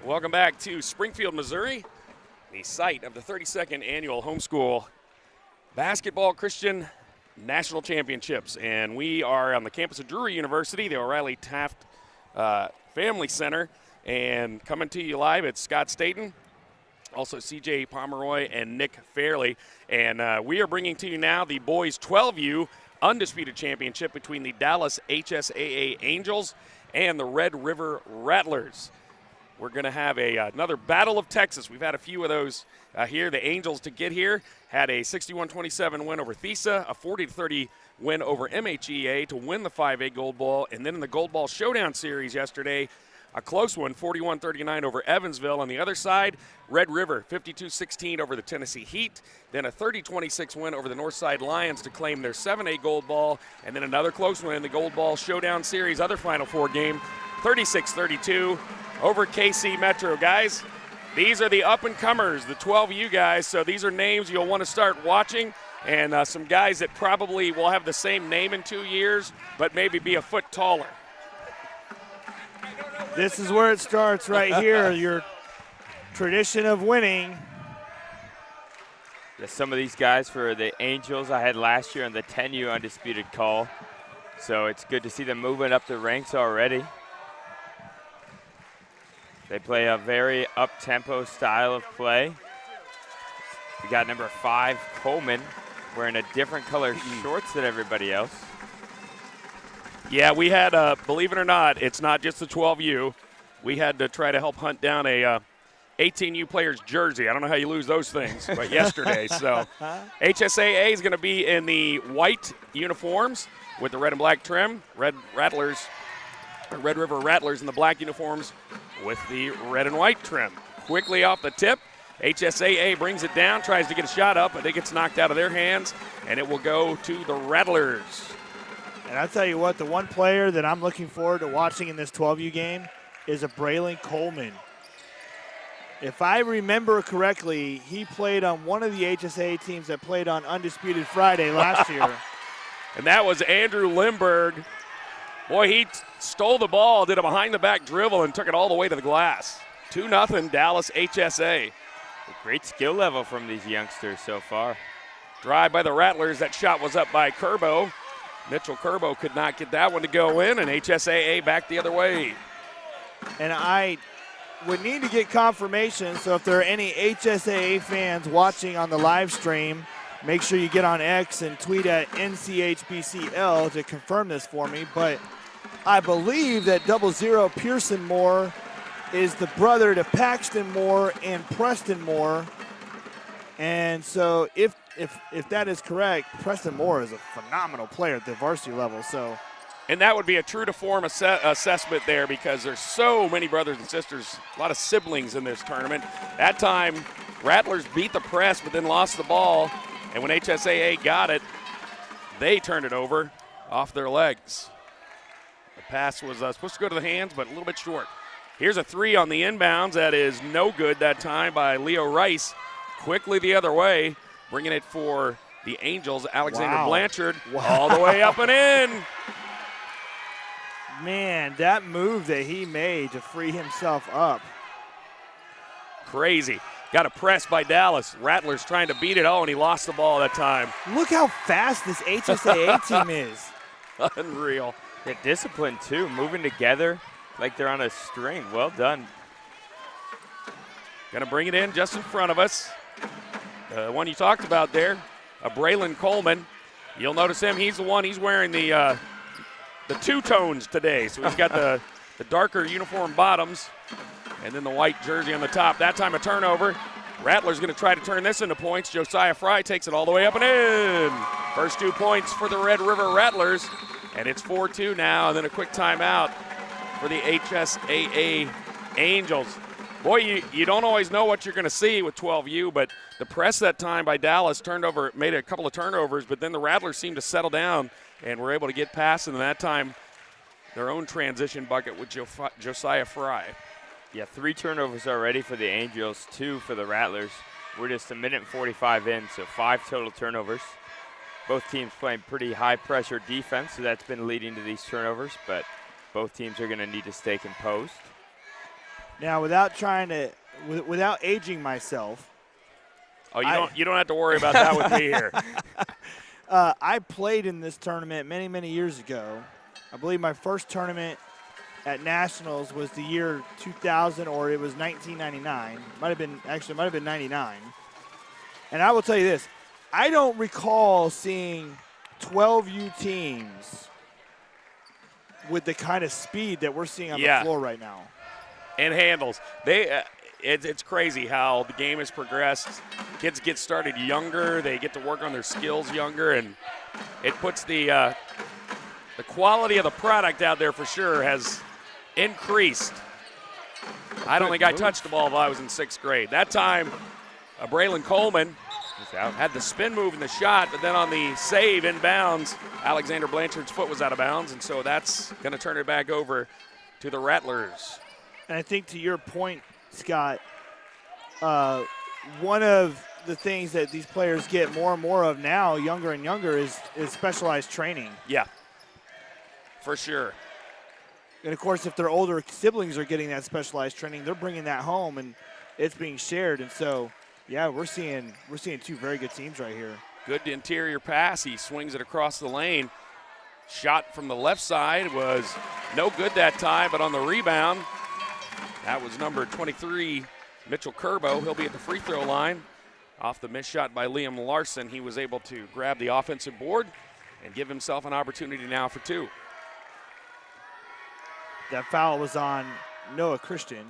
Welcome back to Springfield, Missouri, the site of the 32nd annual Homeschool Basketball Christian National Championships. And we are on the campus of Drury University, the O'Reilly Taft Family Center. And coming to you live, it's Scott Staten, also CJ Pomeroy and Nick Fairley. And we are bringing to you now the boys 12U undisputed championship between the Dallas HSAA Angels and the Red River Rattlers. We're going to have another Battle of Texas. We've had a few of those here. The Angels, to get here, had a 61-27 win over Thesa, a 40-30 win over MHEA to win the 5A Gold Ball. And then in the Gold Ball Showdown Series yesterday, a close one, 41-39 over Evansville. On the other side, Red River, 52-16 over the Tennessee Heat. Then a 30-26 win over the Northside Lions to claim their 7A Gold Ball. And then another close one in the Gold Ball Showdown Series, other Final Four game, 36-32 over KC Metro. Guys, these are the up-and-comers, the 12U guys. So these are names you'll want to start watching. And some guys that probably will have the same name in 2 years, but maybe be a foot taller. This is where it starts right here, your tradition of winning. Yeah, some of these guys for the Angels I had last year on the 10U undisputed call. So it's good to see them moving up the ranks already. They play a very up-tempo style of play. We got number 5, Coleman, wearing a different color shorts than everybody else. Yeah, we had, believe it or not, it's not just the 12U. We had to try to help hunt down a 18U player's jersey. I don't know how you lose those things, but yesterday. So HSAA is going to be in the white uniforms with the red and black trim. Red River Rattlers in the black uniforms with the red and white trim. Quickly off the tip, HSAA brings it down, tries to get a shot up, but it gets knocked out of their hands, and it will go to the Rattlers. And I'll tell you what, the one player that I'm looking forward to watching in this 12U game is a Braylon Coleman. If I remember correctly, he played on one of the HSA teams that played on Undisputed Friday last year. And that was Andrew Lindberg. Boy, he stole the ball, did a behind-the-back dribble, and took it all the way to the glass. 2-0 Dallas HSA. A great skill level from these youngsters so far. Drive by the Rattlers. That shot was up by Curbo. Mitchell Curbo could not get that one to go in, and HSAA back the other way. And I would need to get confirmation, so if there are any HSAA fans watching on the live stream, make sure you get on X and tweet at NCHBCL to confirm this for me. But I believe that 00 Pearson Moore is the brother to Paxton Moore and Preston Moore. And so if that is correct, Preston Moore is a phenomenal player at the varsity level. So, and that would be a true-to-form assessment there, because there's so many brothers and sisters, a lot of siblings in this tournament. That time, Rattlers beat the press but then lost the ball, and when HSAA got it, they turned it over off their legs. The pass was supposed to go to the hands, but a little bit short. Here's a three on the inbounds. That is no good that time by Leo Rice. Quickly the other way, bringing it for the Angels, Alexander Blanchard, all the way up and in. Man, that move that he made to free himself up. Crazy. Got a press by Dallas. Rattlers trying to beat it. Oh, and he lost the ball that time. Look how fast this HSAA team is. Unreal. They're disciplined, too, moving together like they're on a string. Well done. Going to bring it in just in front of us. The one you talked about there, Braylon Coleman. You'll notice him. He's the one. He's wearing the two-tones today. So he's got the darker uniform bottoms and then the white jersey on the top. That time a turnover. Rattlers going to try to turn this into points. Josiah Fry takes it all the way up and in. First 2 points for the Red River Rattlers. And it's 4-2 now, and then a quick timeout for the HSAA Angels. Boy, you don't always know what you're going to see with 12U, but the press that time by Dallas made a couple of turnovers, but then the Rattlers seemed to settle down and were able to get past, and that time their own transition bucket with Josiah Fry. Yeah, 3 turnovers already for the Angels, 2 for the Rattlers. We're just a minute and 45 in, so 5 total turnovers. Both teams playing pretty high-pressure defense, so that's been leading to these turnovers, but both teams are going to need to stay composed. Now, without trying to, without aging myself. Oh, you don't have to worry about that with me here. I played in this tournament many, many years ago. I believe my first tournament at Nationals was the year 2000, or it was 1999. Might have been 99. And I will tell you this, I don't recall seeing 12U teams with the kind of speed that we're seeing on the floor right now. And handles. It's crazy how the game has progressed. Kids get started younger. They get to work on their skills younger, and it puts the quality of the product out there for sure has increased. I don't think I touched the ball while I was in 6th grade. That time, Braylon Coleman had the spin move in the shot, but then on the save inbounds, Alexander Blanchard's foot was out of bounds, and so that's going to turn it back over to the Rattlers. And I think to your point, Scott, one of the things that these players get more and more of now, younger and younger, is specialized training. Yeah, for sure. And, of course, if their older siblings are getting that specialized training, they're bringing that home, and it's being shared. And so, yeah, we're seeing two very good teams right here. Good interior pass. He swings it across the lane. Shot from the left side was no good that time, but on the rebound, that was number 23, Mitchell Curbo. He'll be at the free throw line. Off the missed shot by Liam Larson, he was able to grab the offensive board and give himself an opportunity now for 2. That foul was on Noah Christian.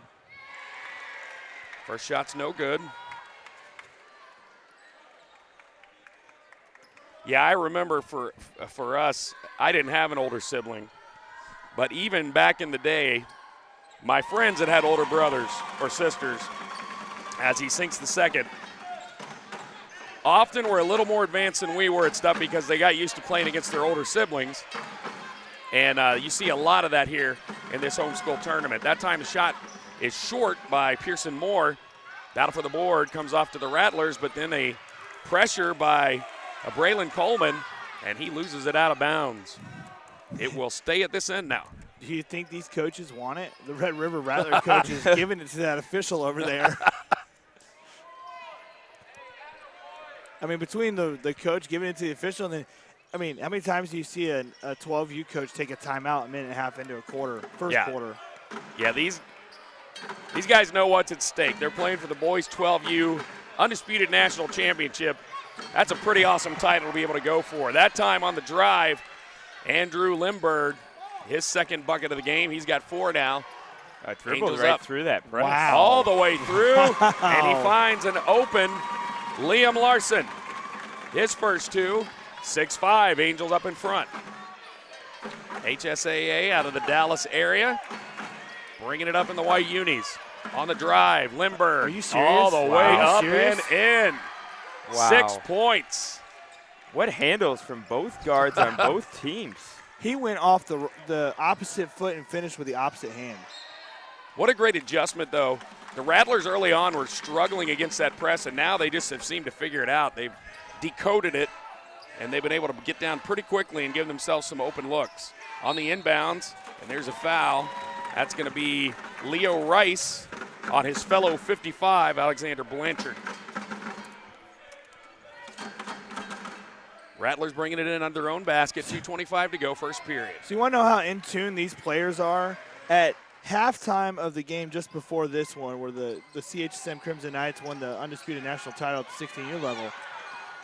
First shot's no good. Yeah, I remember for us, I didn't have an older sibling. But even back in the day, my friends that had older brothers or sisters, as he sinks the second, often were a little more advanced than we were at stuff because they got used to playing against their older siblings. And you see a lot of that here in this homeschool tournament. That time the shot is short by Pearson Moore. Battle for the board comes off to the Rattlers, but then a pressure by Braylon Coleman, and he loses it out of bounds. It will stay at this end now. Do you think these coaches want it? The Red River Rattler coach is giving it to that official over there. I mean, between the coach giving it to the official and then, I mean, how many times do you see a 12U coach take a timeout a minute and a half into a quarter, first quarter? Yeah, these guys know what's at stake. They're playing for the boys 12U Undisputed National Championship. That's a pretty awesome title to be able to go for. That time on the drive, Andrew Limberg, his second bucket of the game. He's got 4 now. Dribbles right through that press. Wow. All the way through, and he finds an open Liam Larson. His first 2, 6'5", Angels up in front. HSAA out of the Dallas area, bringing it up in the white unis. On the drive, Limberg. Are you serious? All the way up serious? and in. Wow. 6 points. What handles from both guards on both teams. He went off the opposite foot and finished with the opposite hand. What a great adjustment, though. The Rattlers early on were struggling against that press, and now they just have seemed to figure it out. They've decoded it, and they've been able to get down pretty quickly and give themselves some open looks. On the inbounds, and there's a foul. That's going to be Leo Rice on his fellow 55, Alexander Blanchard. Rattlers bringing it in under their own basket, 2:25 to go, first period. So you want to know how in tune these players are? At halftime of the game just before this one, where the CHSM Crimson Knights won the Undisputed National title at the 16U level,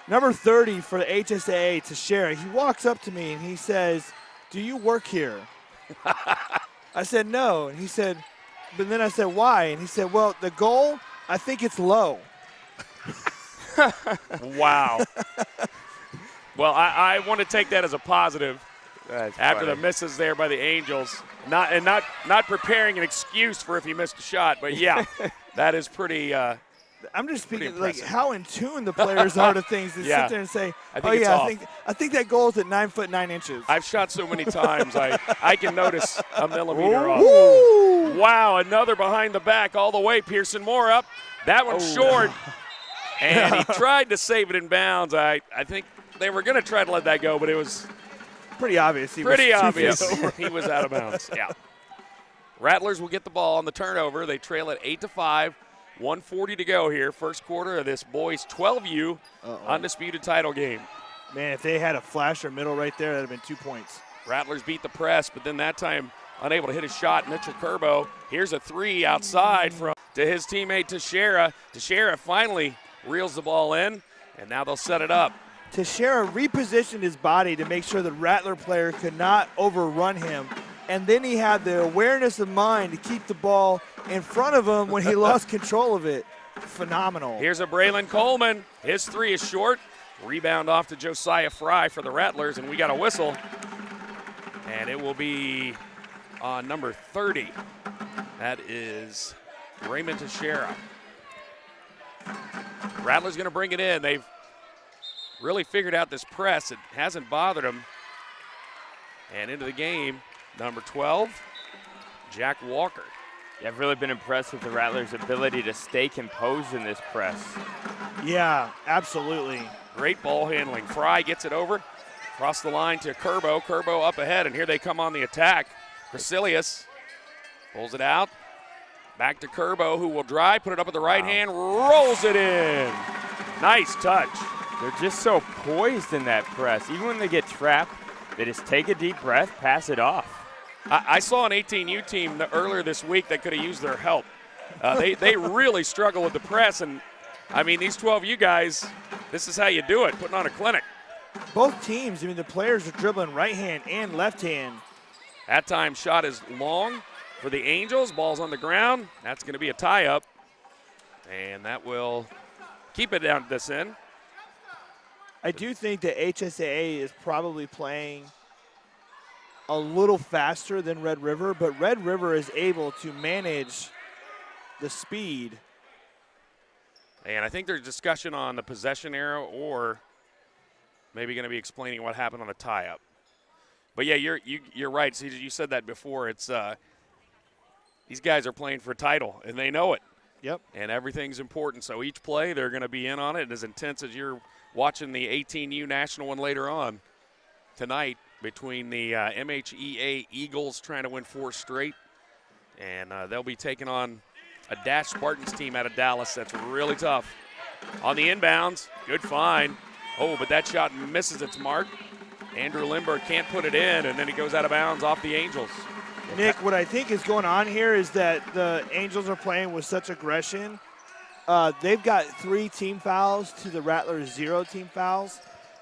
number 30 for the HSAA, Teixeira, he walks up to me and he says, "Do you work here?" I said, "No." And he said, but then I said, "Why?" And he said, "Well, the goal, I think it's low." Wow. Well, I want to take that as a positive. That's after funny. the misses there by the Angels. Not preparing an excuse for if he missed a shot, but yeah, that is pretty I'm just speaking like impressive. how in tune the players are to things to Yeah. sit there and say, I think "Oh it's yeah, off. I think that goal is at 9'9". I've shot so many times I can notice a millimeter off. Woo! Wow, another behind the back all the way. Pearson Moore up. That one's short. And he tried to save it in bounds. I think they were going to try to let that go, but it was Pretty obvious. pretty obvious. He was out of bounds. Yeah. Rattlers will get the ball on the turnover. They trail at 8-5. 1:40 to go here. First quarter of this boys 12U undisputed title game. Man, if they had a flasher middle right there, that would have been 2 points. Rattlers beat the press, but then that time unable to hit a shot. Mitchell Curbo. Here's a three outside to his teammate Teixeira. Teixeira finally reels the ball in, and now they'll set it up. Teixeira repositioned his body to make sure the Rattler player could not overrun him. And then he had the awareness of mind to keep the ball in front of him when he lost control of it. Phenomenal. Here's a Braylon Coleman. His three is short. Rebound off to Josiah Fry for the Rattlers, and we got a whistle. And it will be on number 30. That is Raymond Teixeira. Rattlers going to bring it in. They've really figured out this press. It hasn't bothered them. And into the game, number 12, Jack Walker. Yeah, I've really been impressed with the Rattlers' ability to stay composed in this press. Yeah, absolutely. Great ball handling. Fry gets it over. Across the line to Curbo. Curbo up ahead, and here they come on the attack. Priscillius pulls it out. Back to Curbo, who will drive, put it up with the right hand, rolls it in. Nice touch. They're just so poised in that press. Even when they get trapped, they just take a deep breath, pass it off. I saw an 18U team earlier this week that could have used their help. They really struggle with the press, and I mean, these 12U guys, this is how you do it, putting on a clinic. Both teams, I mean, the players are dribbling right hand and left hand. That time shot is long for the Angels. Ball's on the ground. That's going to be a tie-up, and that will keep it down this end. I do think that HSAA is probably playing a little faster than Red River, but Red River is able to manage the speed. And I think there's discussion on the possession arrow, or maybe going to be explaining what happened on the tie-up. But yeah, you're right. See, you said that before. It's these guys are playing for a title, and they know it. Yep. And everything's important. So each play, they're going to be in on it, and as intense as you're watching the 18U national one later on tonight between the MHEA Eagles trying to win 4 straight, and they'll be taking on a Dash Spartans team out of Dallas that's really tough. On the inbounds, good find. Oh, but that shot misses its mark. Andrew Lindbergh can't put it in, and then he goes out of bounds off the Angels. Nick, what I think is going on here is that the Angels are playing with such aggression. They've got 3 team fouls to the Rattlers 0 team fouls.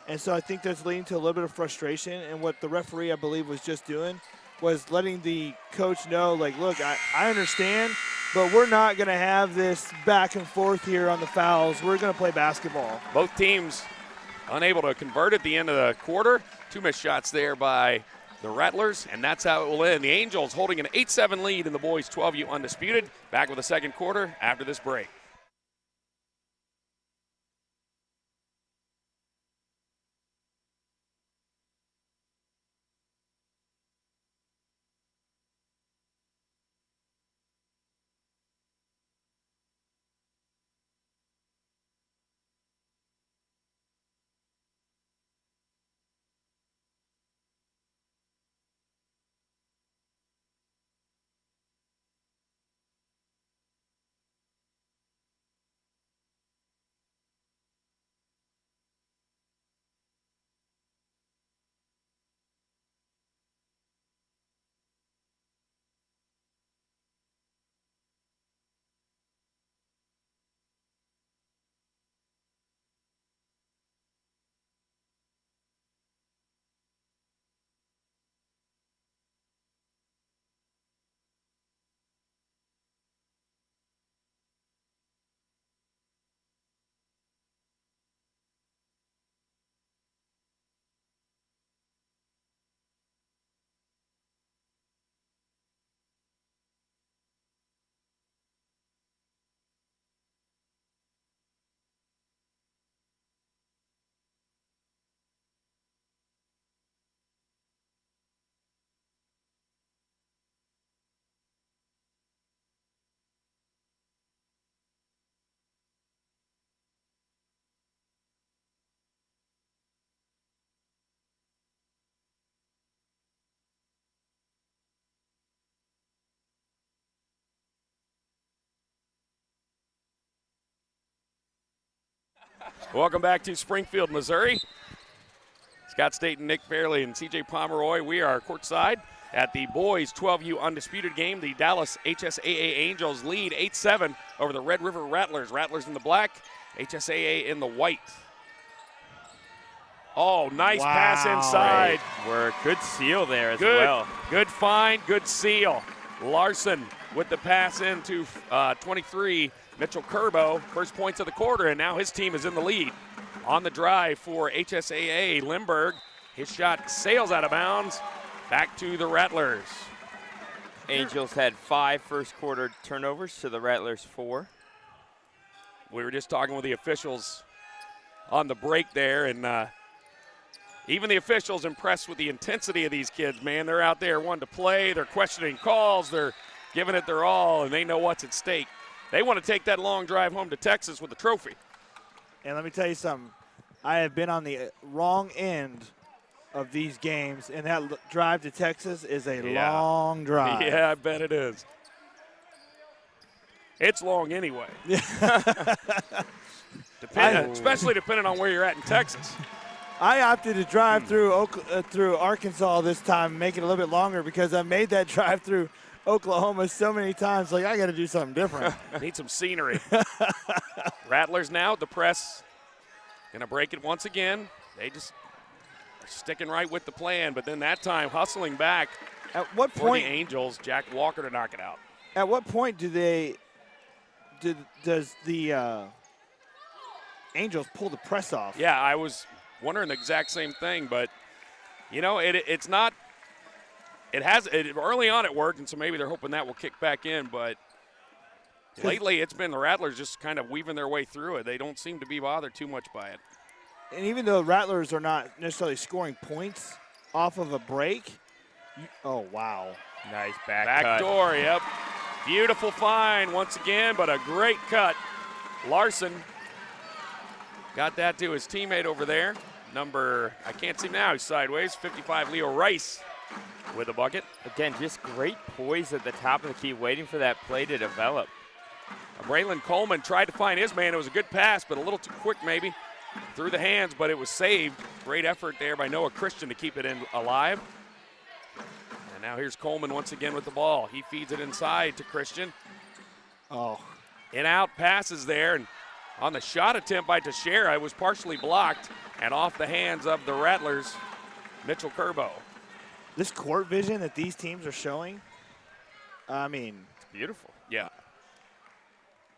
And so I think that's leading to a little bit of frustration. And what the referee, I believe, was just doing was letting the coach know, like, look, I understand, but we're not going to have this back and forth here on the fouls. We're going to play basketball. Both teams unable to convert at the end of the quarter. 2 missed shots there by the Rattlers, and that's how it will end. The Angels holding an 8-7 lead in the boys 12U undisputed. Back with the second quarter after this break. Welcome back to Springfield, Missouri. Scott State and Nick Fairley and CJ Pomeroy. We are courtside at the boys 12U undisputed game. The Dallas HSAA Angels lead 8-7 over the Red River Rattlers. Rattlers in the black, HSAA in the white. Oh, nice pass inside. Great work. Good seal there as well. Good find, good seal. Larson with the pass into 23, Mitchell Kerbo. First points of the quarter, and now his team is in the lead. On the drive for HSAA, Lindbergh. His shot sails out of bounds. Back to the Rattlers. Angels had 5 first quarter turnovers to the Rattlers 4. We were just talking with the officials on the break there, and even the officials impressed with the intensity of these kids, man. They're out there wanting to play. They're questioning calls. They're giving it their all, and they know what's at stake. They want to take that long drive home to Texas with a trophy. And let me tell you something. I have been on the wrong end of these games, and that drive to Texas is a long drive. Yeah, I bet it is. It's long anyway. Especially depending on where you're at in Texas. I opted to drive through Arkansas this time, make it a little bit longer because I made that drive through Oklahoma so many times. Like, I got to do something different. Need some scenery. Rattlers now, the press going to break it once again. They just are sticking right with the plan, but then that time hustling back. At what for point? The Angels, Jack Walker to knock it out. At what point does the Angels pull the press off? Yeah, I was wondering the exact same thing, but you know, it's not. Early on it worked, and so maybe they're hoping that will kick back in, but lately it's been the Rattlers just kind of weaving their way through it. They don't seem to be bothered too much by it. And even though Rattlers are not necessarily scoring points off of a break, oh, wow. Nice back cut. Door, yep. Beautiful find once again, but a great cut. Larson got that to his teammate over there. Number, I can't see now, he's sideways, 55, Leo Rice with a bucket. Again, just great poise at the top of the key, waiting for that play to develop. Braylon Coleman tried to find his man. It was a good pass, but a little too quick maybe. Through the hands, but it was saved. Great effort there by Noah Christian to keep it alive. And now here's Coleman once again with the ball. He feeds it inside to Christian. Oh. In-out passes there, and on the shot attempt by Teixeira, it was partially blocked and off the hands of the Rattlers, Mitchell Kerbo. This court vision that these teams are showing, I mean. It's beautiful. Yeah.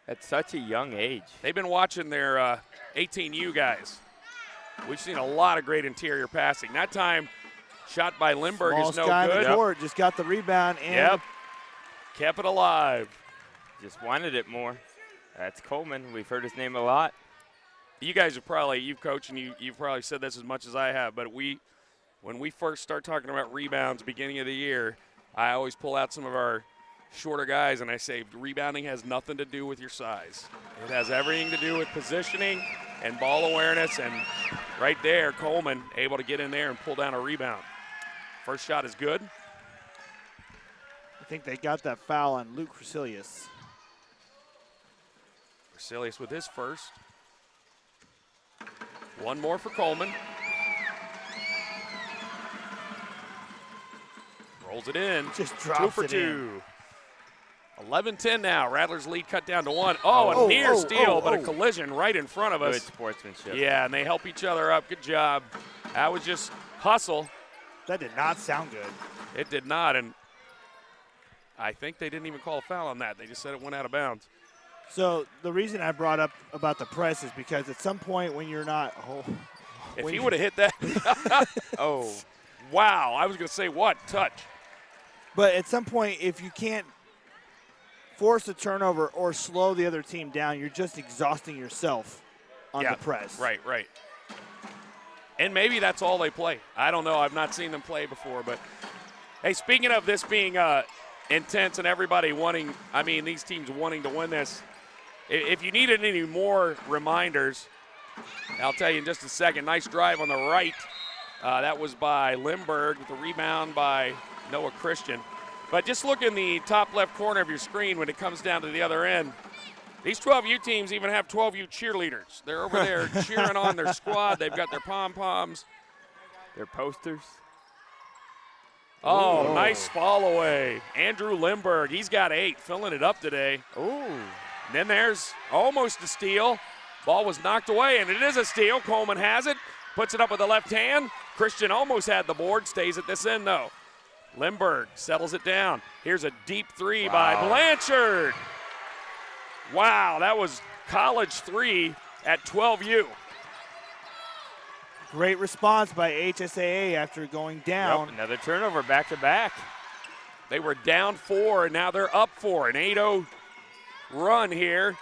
At such a young age. They've been watching their 18U guys. We've seen a lot of great interior passing. That time, shot by Lindbergh is no guy good. in the court just got the rebound and kept it alive. Just wanted it more. That's Coleman. We've heard his name a lot. You guys are probably, you've coached and you've probably said this as much as I have, but when we first start talking about rebounds beginning of the year, I always pull out some of our shorter guys and I say rebounding has nothing to do with your size. It has everything to do with positioning and ball awareness, and right there, Coleman able to get in there and pull down a rebound. First shot is good. I think they got that foul on Luke Crecilius. Crecilius with his first. One more for Coleman. Rolls it in. Just drops it in. 2 for 2. 11-10 now. Rattlers lead cut down to 1. A near steal, but a collision right in front of us. Good sportsmanship. Yeah, and they help each other up. Good job. That was just hustle. That did not sound good. It did not, and I think they didn't even call a foul on that. They just said it went out of bounds. So the reason I brought up about the press is because at some point when you're not if he would have hit that. Oh, wow. I was going to say what? Touch. But at some point, if you can't force a turnover or slow the other team down, you're just exhausting yourself on the press. Right. And maybe that's all they play. I don't know. I've not seen them play before. But, hey, speaking of this being intense and everybody these teams wanting to win this, if you needed any more reminders, I'll tell you in just a second. Nice drive on the right. That was by Lindbergh with a rebound by Noah Christian. But just look in the top left corner of your screen when it comes down to the other end. These 12U teams even have 12U cheerleaders. They're over there cheering on their squad. They've got their pom-poms. Their posters. Oh, Ooh. nice fall away. Andrew Lindberg, he's got 8, filling it up today. Ooh. And then there's almost a steal. Ball was knocked away, and it is a steal. Coleman has it, puts it up with the left hand. Christian almost had the board, stays at this end, though. Lindberg settles it down. Here's a deep 3 by Blanchard. Wow, that was college 3 at 12U. Great response by HSAA after going down. Yep, another turnover back-to-back. They were down 4, and now they're up 4. An 8-0 run here.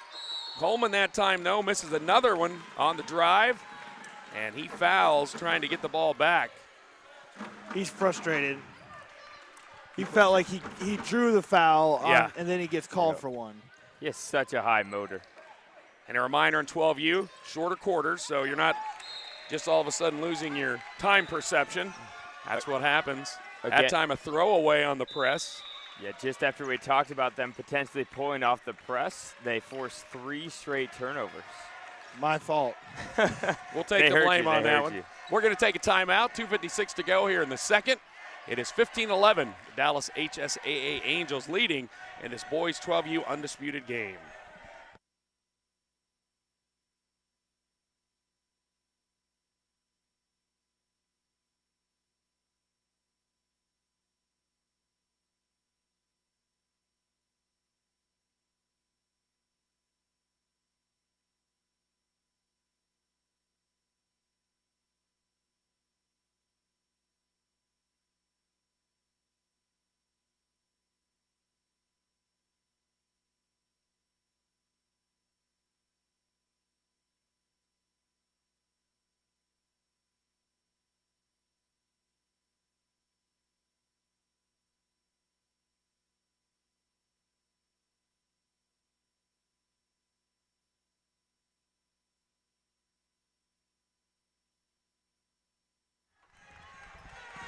Coleman that time, though, misses another one on the drive, and he fouls trying to get the ball back. He's frustrated. He felt like he drew the foul, and then he gets called for one. He has such a high motor. And a reminder in 12U, shorter quarters, so you're not just all of a sudden losing your time perception. That's what happens. Again, That time a throwaway on the press. Yeah, just after we talked about them potentially pulling off the press, they forced 3 straight turnovers. My fault. We'll take the blame on that one. You. We're going to take a timeout. 2:56 to go here in the second. It is 15-11. The Dallas HSAA Angels leading in this boys 12U undisputed game.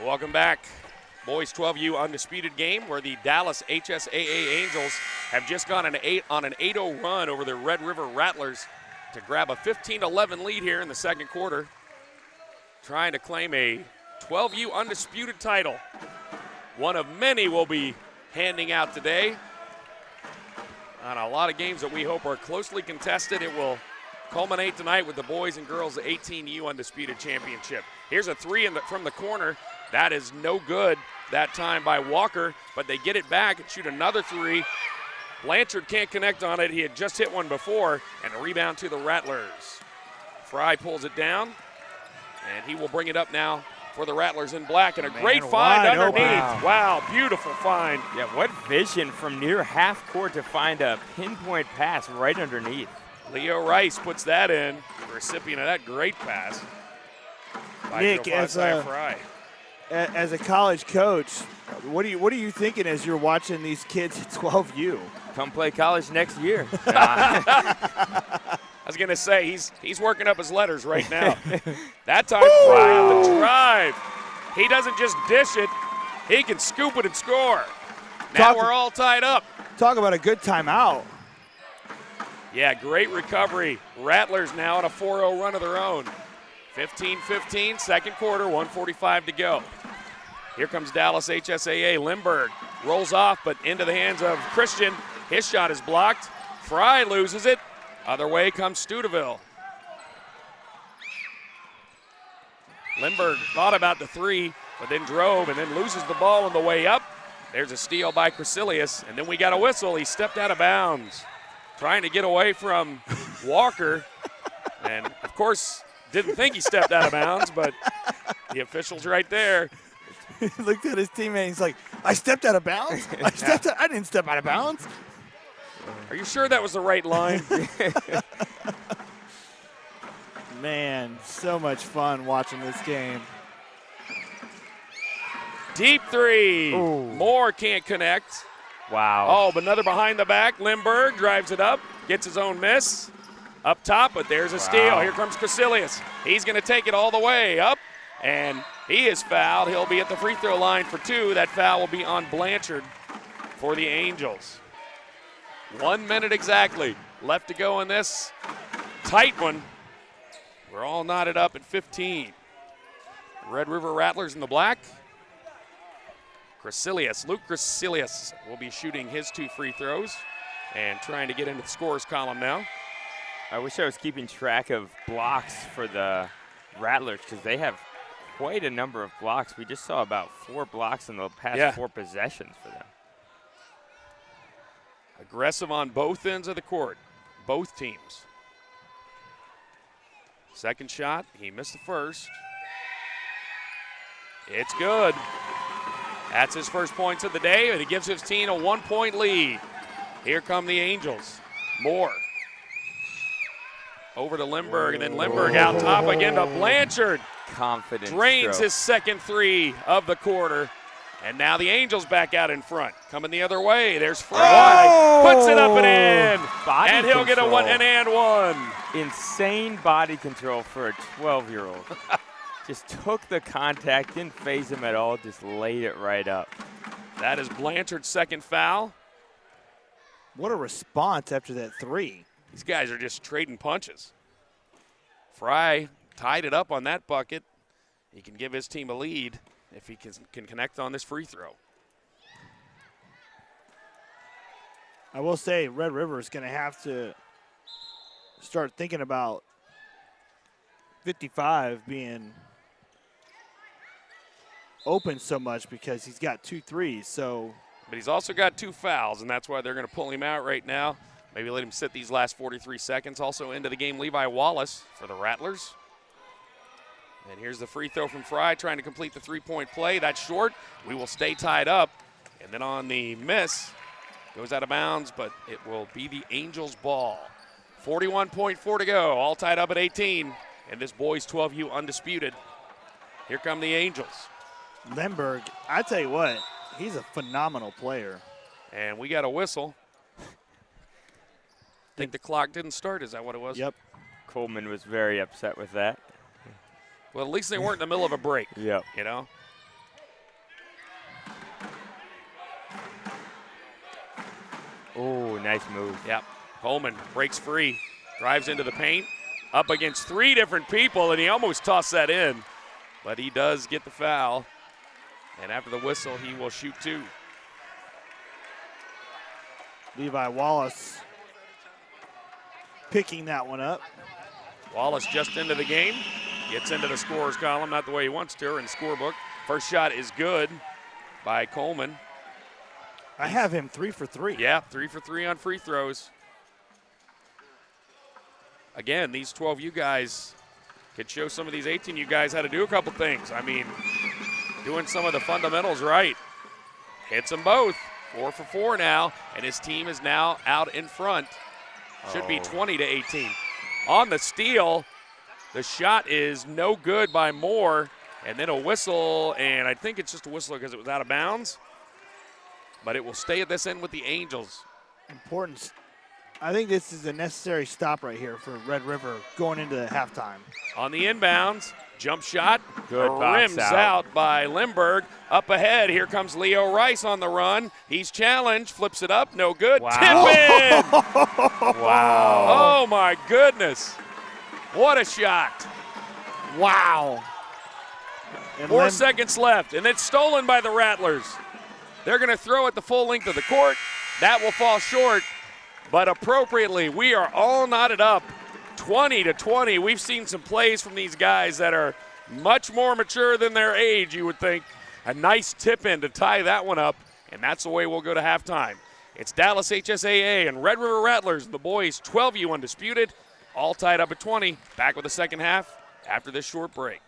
Welcome back. Boys 12U undisputed game where the Dallas HSAA Angels have just gone on an 8-0 run over the Red River Rattlers to grab a 15-11 lead here in the second quarter. Trying to claim a 12U undisputed title. One of many we'll be handing out today. On a lot of games that we hope are closely contested, it will culminate tonight with the boys and girls 18U undisputed championship. Here's a 3 from the corner. That is no good that time by Walker, but they get it back and shoot another 3. Blanchard can't connect on it. He had just hit one before, and a rebound to the Rattlers. Fry pulls it down, and he will bring it up now for the Rattlers in black, and a great find underneath. Wow, beautiful find. Yeah, what vision from near half court to find a pinpoint pass right underneath. Leo Rice puts that in, the recipient of that great pass. Nick, as a college coach, what are you thinking as you're watching these kids at 12U? Come play college next year. I was going to say, he's working up his letters right now. That time, Fry on the drive. He doesn't just dish it. He can scoop it and score. Now we're all tied up. Talk about a good timeout. Yeah, great recovery. Rattlers now on a 4-0 run of their own. 15-15, second quarter, 1:45 to go. Here comes Dallas HSAA. Lindberg rolls off, but into the hands of Christian. His shot is blocked. Fry loses it. Other way comes Studeville. Lindberg thought about the 3, but then drove and then loses the ball on the way up. There's a steal by Crecilius, and then we got a whistle. He stepped out of bounds, trying to get away from Walker. And, of course, didn't think he stepped out of bounds, but the official's right there. He looked at his teammate, he's like, I stepped out of bounds? I didn't step out of bounds. Are you sure that was the right line? Man, so much fun watching this game. Deep 3. Ooh. Moore can't connect. Wow. Oh, but another behind the back. Lindberg drives it up, gets his own miss. Up top, but there's a steal. Here comes Crecilius. He's going to take it all the way up, and he is fouled. He'll be at the free throw line for 2. That foul will be on Blanchard for the Angels. 1 minute exactly left to go in this tight one. We're all knotted up at 15. Red River Rattlers in the black. Luke Gracilius will be shooting his 2 free throws and trying to get into the scorers column now. I wish I was keeping track of blocks for the Rattlers because they have quite a number of blocks. We just saw about 4 blocks in the past 4 possessions for them. Aggressive on both ends of the court, both teams. Second shot, he missed the first. It's good. That's his first points of the day, and it gives his team a 1-point lead. Here come the Angels. Moore. Over to Lindbergh, and then Lindbergh out top again to Blanchard. Confident Drains stroke. his second 3 of the quarter. And now the Angels back out in front. Coming the other way. There's Fry. Puts it up and in. Body and he'll control. get an and one. Insane body control for a 12-year-old. Just took the contact, didn't phase him at all, just laid it right up. That is Blanchard's second foul. What a response after that 3. These guys are just trading punches. Fry tied it up on that bucket. He can give his team a lead if he can connect on this free throw. I will say Red River is going to have to start thinking about 55 being open so much because he's got 2 threes. So, but he's also got 2 fouls, and that's why they're going to pull him out right now. Maybe let him sit these last 43 seconds. Also into the game, Levi Wallace for the Rattlers. And here's the free throw from Fry, trying to complete the 3-point play. That's short. We will stay tied up. And then on the miss, goes out of bounds, but it will be the Angels' ball. 41.4 to go, all tied up at 18. And this boys 12U undisputed. Here come the Angels. Lindbergh, I tell you what, he's a phenomenal player. And we got a whistle. I think the clock didn't start. Is that what it was? Yep. Coleman was very upset with that. Well, at least they weren't in the middle of a break. Yep. You know? Oh, nice move. Yep. Coleman breaks free, drives into the paint, up against 3 different people, and he almost tossed that in. But he does get the foul. And after the whistle, he will shoot 2. Levi Wallace picking that one up. Wallace just into the game. Gets into the scorer's column, not the way he wants to, or in the scorebook. First shot is good by Coleman. I have him 3 for 3. Yeah, 3 for 3 on free throws. Again, these 12U guys could show some of these 18U guys how to do a couple things. I mean, doing some of the fundamentals right. Hits them both. 4 for 4 now, and his team is now out in front. Should be 20 to 18. On the steal, the shot is no good by Moore, and then a whistle, and I think it's just a whistle because it was out of bounds. But it will stay at this end with the Angels. Important. I think this is a necessary stop right here for Red River going into halftime. On the inbounds, jump shot. Good box rims out by Lindbergh. Up ahead, here comes Leo Rice on the run. He's challenged, flips it up, no good. Wow. Tip in! Wow. Oh my goodness. What a shot. Wow. And 4 seconds left, and it's stolen by the Rattlers. They're going to throw it the full length of the court. That will fall short, but appropriately, we are all knotted up 20 to 20. We've seen some plays from these guys that are much more mature than their age, you would think. A nice tip in to tie that one up, and that's the way we'll go to halftime. It's Dallas HSAA and Red River Rattlers, the boys 12U undisputed, all tied up at 20. Back with the second half after this short break.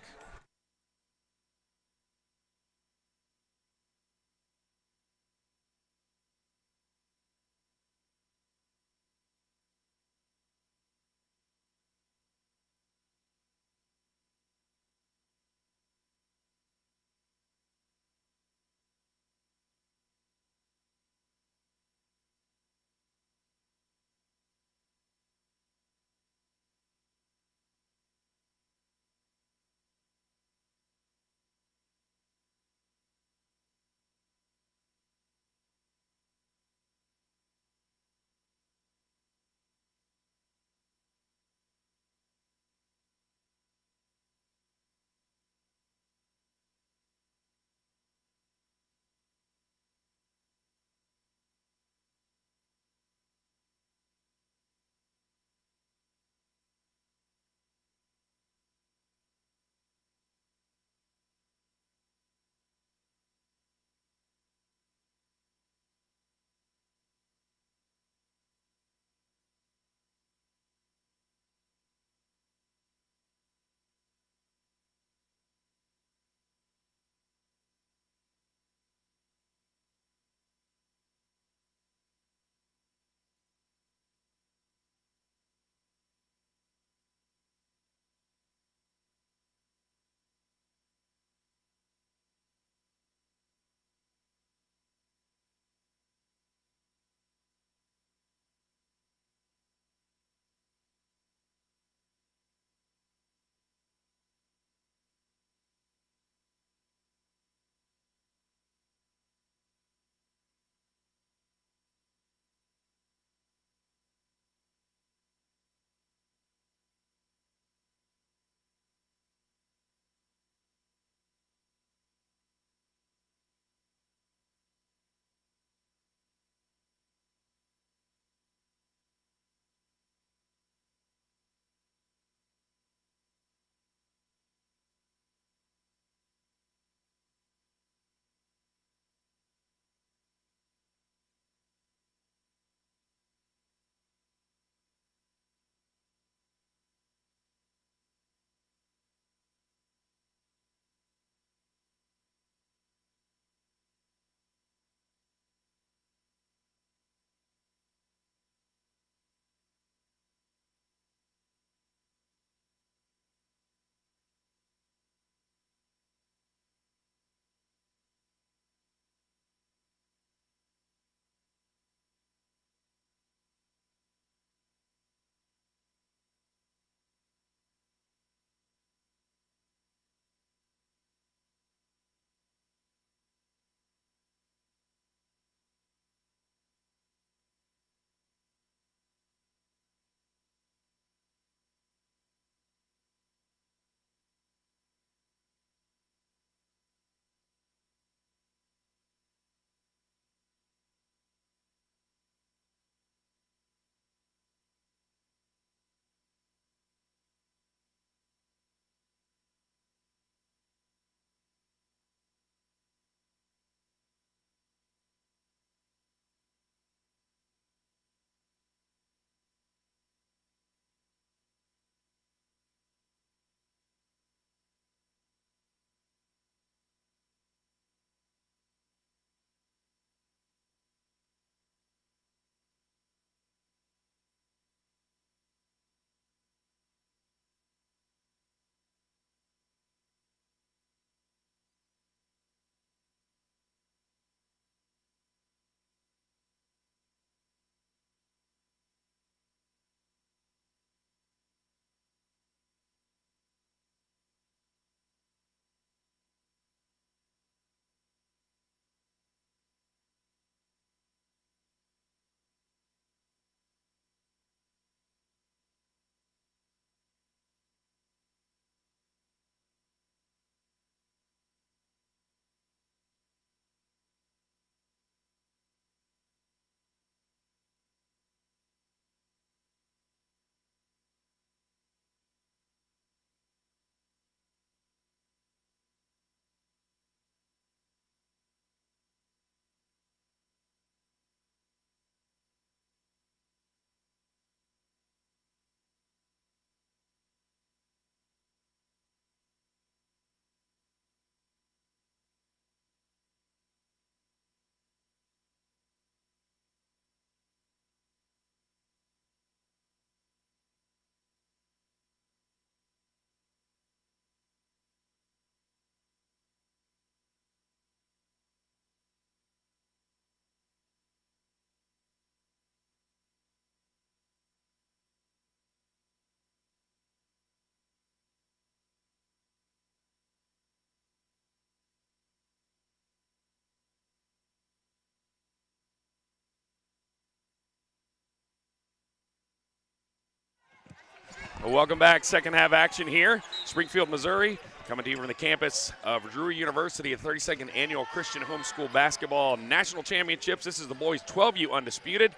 Well, welcome back. Second half action here. Springfield, Missouri, coming to you from the campus of Drury University at 32nd Annual Christian Homeschool Basketball National Championships. This is the boys 12U undisputed.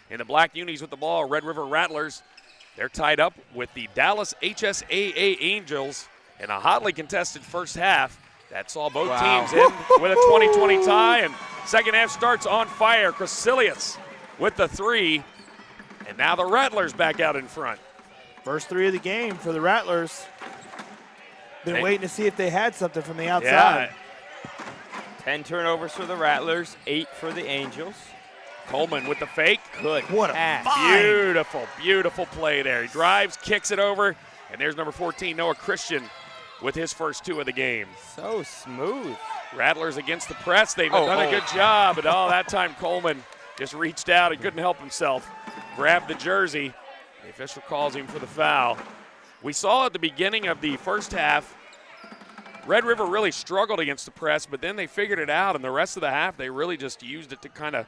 In the black unis with the ball, Red River Rattlers. They're tied up with the Dallas HSAA Angels in a hotly contested first half. That saw both teams end with a 20-20 tie, and second half starts on fire. Crasilius with the three, and now the Rattlers back out in front. First three of the game for the Rattlers. Been waiting to see if they had something from the outside. Yeah. 10 turnovers for the Rattlers, 8 for the Angels. Coleman with the fake. Good. What a pass. Beautiful, beautiful play there. He drives, kicks it over, and there's number 14, Noah Christian, with his first two of the game. So smooth. Rattlers against the press. They've done a good job, but that time Coleman just reached out and couldn't help himself. Grabbed the jersey. The official calls him for the foul. We saw at the beginning of the first half, Red River really struggled against the press, but then they figured it out, and the rest of the half they really just used it to kind of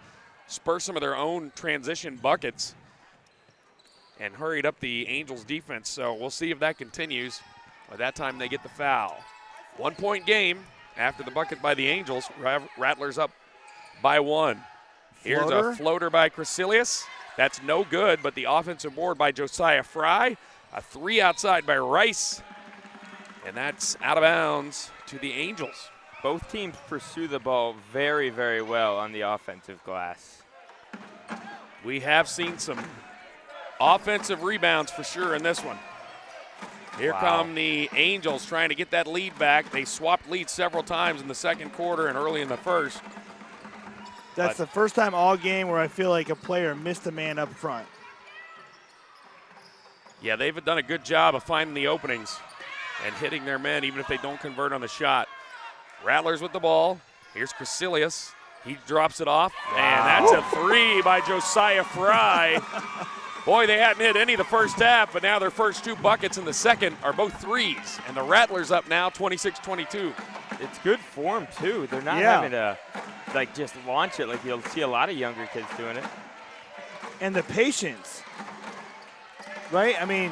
spur some of their own transition buckets and hurried up the Angels defense. So we'll see if that continues. By that time, they get the foul. 1 point game after the bucket by the Angels. Rattlers up by 1. Here's a floater by Crasilius. That's no good, but the offensive board by Josiah Fry. A three outside by Rice. And that's out of bounds to the Angels. Both teams pursue the ball very, very well on the offensive glass. We have seen some offensive rebounds for sure in this one. Here come the Angels trying to get that lead back. They swapped leads several times in the second quarter and early in the first. That's the first time all game where I feel like a player missed a man up front. Yeah, they've done a good job of finding the openings and hitting their men even if they don't convert on the shot. Rattlers with the ball. Here's Crasilius. He drops it off, and that's a three by Josiah Fry. Boy, they hadn't hit any the first half, but now their first two buckets in the second are both threes. And the Rattlers up now 26-22. It's good form, too. They're not having to, just launch it like you'll see a lot of younger kids doing it. And the patience, right? I mean,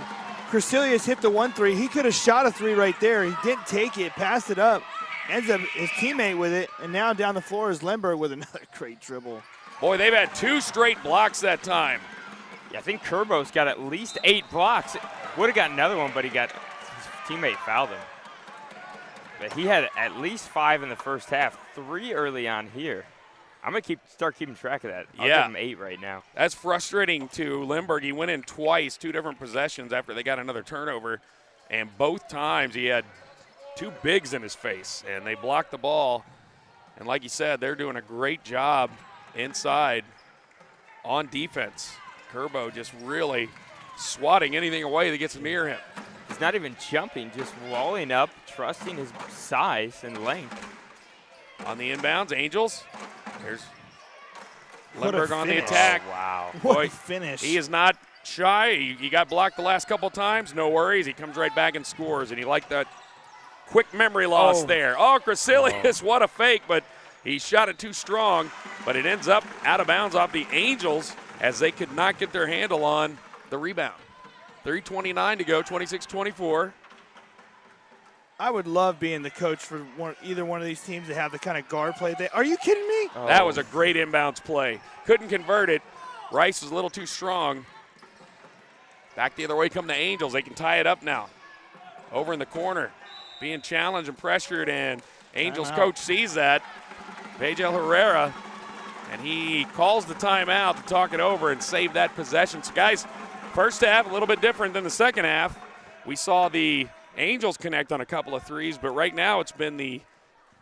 Crasilius hit the 1-3. He could have shot a three right there. He didn't take it, passed it up. Ends up his teammate with it, and now down the floor is Lemberg with another great dribble. Boy, they've had two straight blocks that time. Yeah, I think Kerbo's got at least 8 blocks. Would have got another one, but his teammate fouled him. But he had at least 5 in the first half, 3 early on here. I'm going to start keeping track of that. I'll give him 8 right now. That's frustrating to Lemberg. He went in twice, 2 different possessions after they got another turnover, and both times he had 2 bigs in his face, and they blocked the ball. And like you said, they're doing a great job inside on defense. Kerbo just really swatting anything away that gets near him. He's not even jumping, just walling up, trusting his size and length. On the inbounds, Angels. There's Lemberg on the attack. Oh, wow. What a finish. He is not shy. He got blocked the last couple times. No worries. He comes right back and scores, and he liked that quick memory loss there. Oh, Crasilius, what a fake, but he shot it too strong, but it ends up out of bounds off the Angels as they could not get their handle on the rebound. 3:29 to go, 26-24. I would love being the coach for either one of these teams to have the kind of guard play. Are you kidding me? Oh. That was a great inbounds play. Couldn't convert it. Rice was a little too strong. Back the other way come the Angels. They can tie it up now. Over in the corner, being challenged and pressured, and Angels coach sees that. Bajel Herrera, and he calls the timeout to talk it over and save that possession. So guys, first half a little bit different than the second half. We saw the Angels connect on a couple of threes, but right now it's been the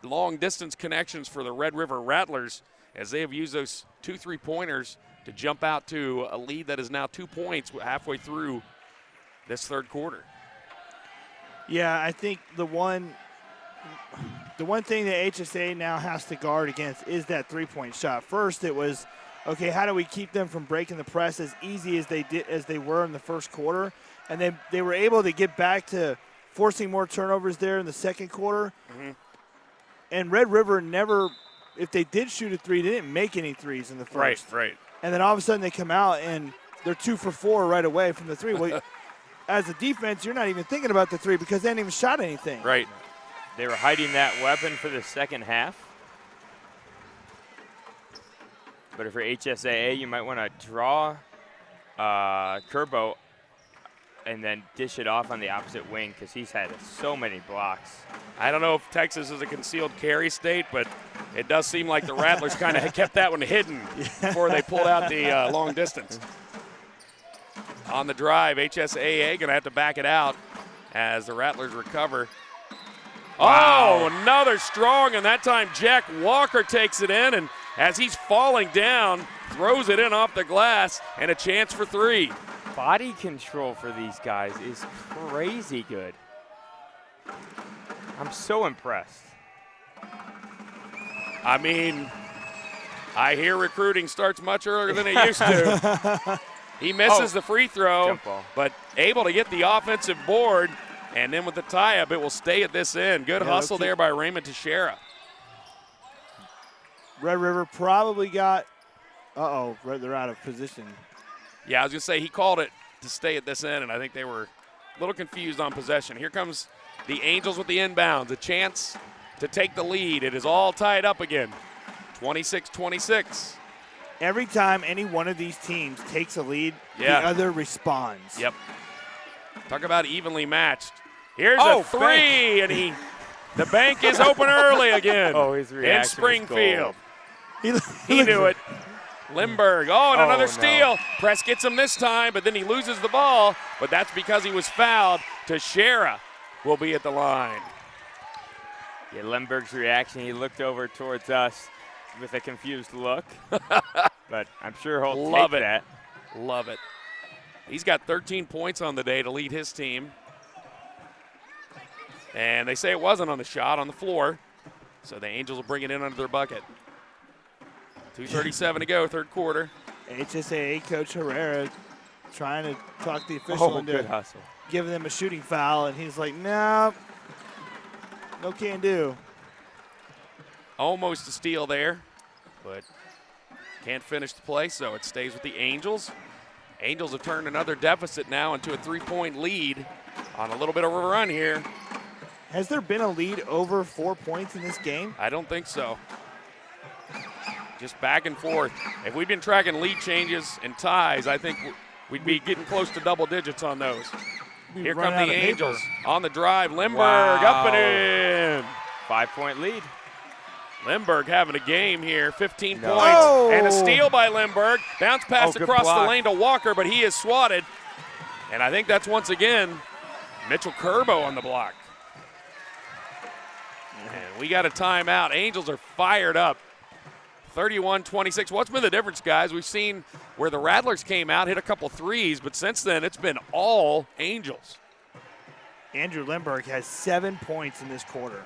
long distance connections for the Red River Rattlers as they have used those 2 3-pointers to jump out to a lead that is now 2 points halfway through this third quarter. Yeah, I think the one thing that HSA now has to guard against is that 3-point shot. First, it was, okay, how do we keep them from breaking the press as easy as they were in the first quarter? And then they were able to get back to forcing more turnovers there in the second quarter. Mm-hmm. And Red River never, if they did shoot a three, they didn't make any threes in the first. Right. And then all of a sudden they come out and they're 2 for 4 right away from the three. Well, as a defense, you're not even thinking about the three because they hadn't even shot anything. Right. They were hiding that weapon for the second half. But for HSAA, you might want to draw Kerbo and then dish it off on the opposite wing because he's had so many blocks. I don't know if Texas is a concealed carry state, but it does seem like the Rattlers kind of kept that one hidden before they pulled out the long distance. On the drive, HSAA going to have to back it out as the Rattlers recover. Wow. Oh, another strong, and that time Jack Walker takes it in, and as he's falling down, throws it in off the glass, and a chance for three. Body control for these guys is crazy good. I'm so impressed. I mean, I hear recruiting starts much earlier than it used to. He misses the free throw, but able to get the offensive board, and then with the tie-up, it will stay at this end. Good hustle there by Raymond Teixeira. Red River probably got, they're out of position. Yeah, I was going to say he called it to stay at this end, and I think they were a little confused on possession. Here comes the Angels with the inbounds, a chance to take the lead. It is all tied up again, 26-26. Every time any one of these teams takes a lead, the other responds. Yep. Talk about evenly matched. Here's a three, and the bank is open early again. His reaction in Springfield. He knew it. Limburg, and another steal. No. Press gets him this time, but then he loses the ball, but that's because he was fouled. Teixeira will be at the line. Yeah, Limburg's reaction, he looked over towards us with a confused look, but I'm sure he'll take that. Love it. He's got 13 points on the day to lead his team. And they say it wasn't on the shot, on the floor, so the Angels will bring it in under their bucket. 2:37 to go, third quarter. HSAA coach Herrera trying to talk the official into good hustle. Giving them a shooting foul, and he's like, no can do. Almost a steal there, but can't finish the play, so it stays with the Angels. Angels have turned another deficit now into a 3-point lead on a little bit of a run here. Has there been a lead over 4 points in this game? I don't think so. Just back and forth. If we'd been tracking lead changes and ties, I think we'd be getting close to double digits on those. Here come the Angels on the drive. Limburg up and in. 5-point lead. Limburg having a game here, 15 points, and a steal by Limburg. Bounce pass across the lane to Walker, but he is swatted. And I think that's once again Mitchell Kerbo on the block. And we got a timeout. Angels are fired up. 31-26. What's been the difference, guys? We've seen where the Rattlers came out, hit a couple threes, but since then it's been all Angels. Andrew Limburg has 7 points in this quarter.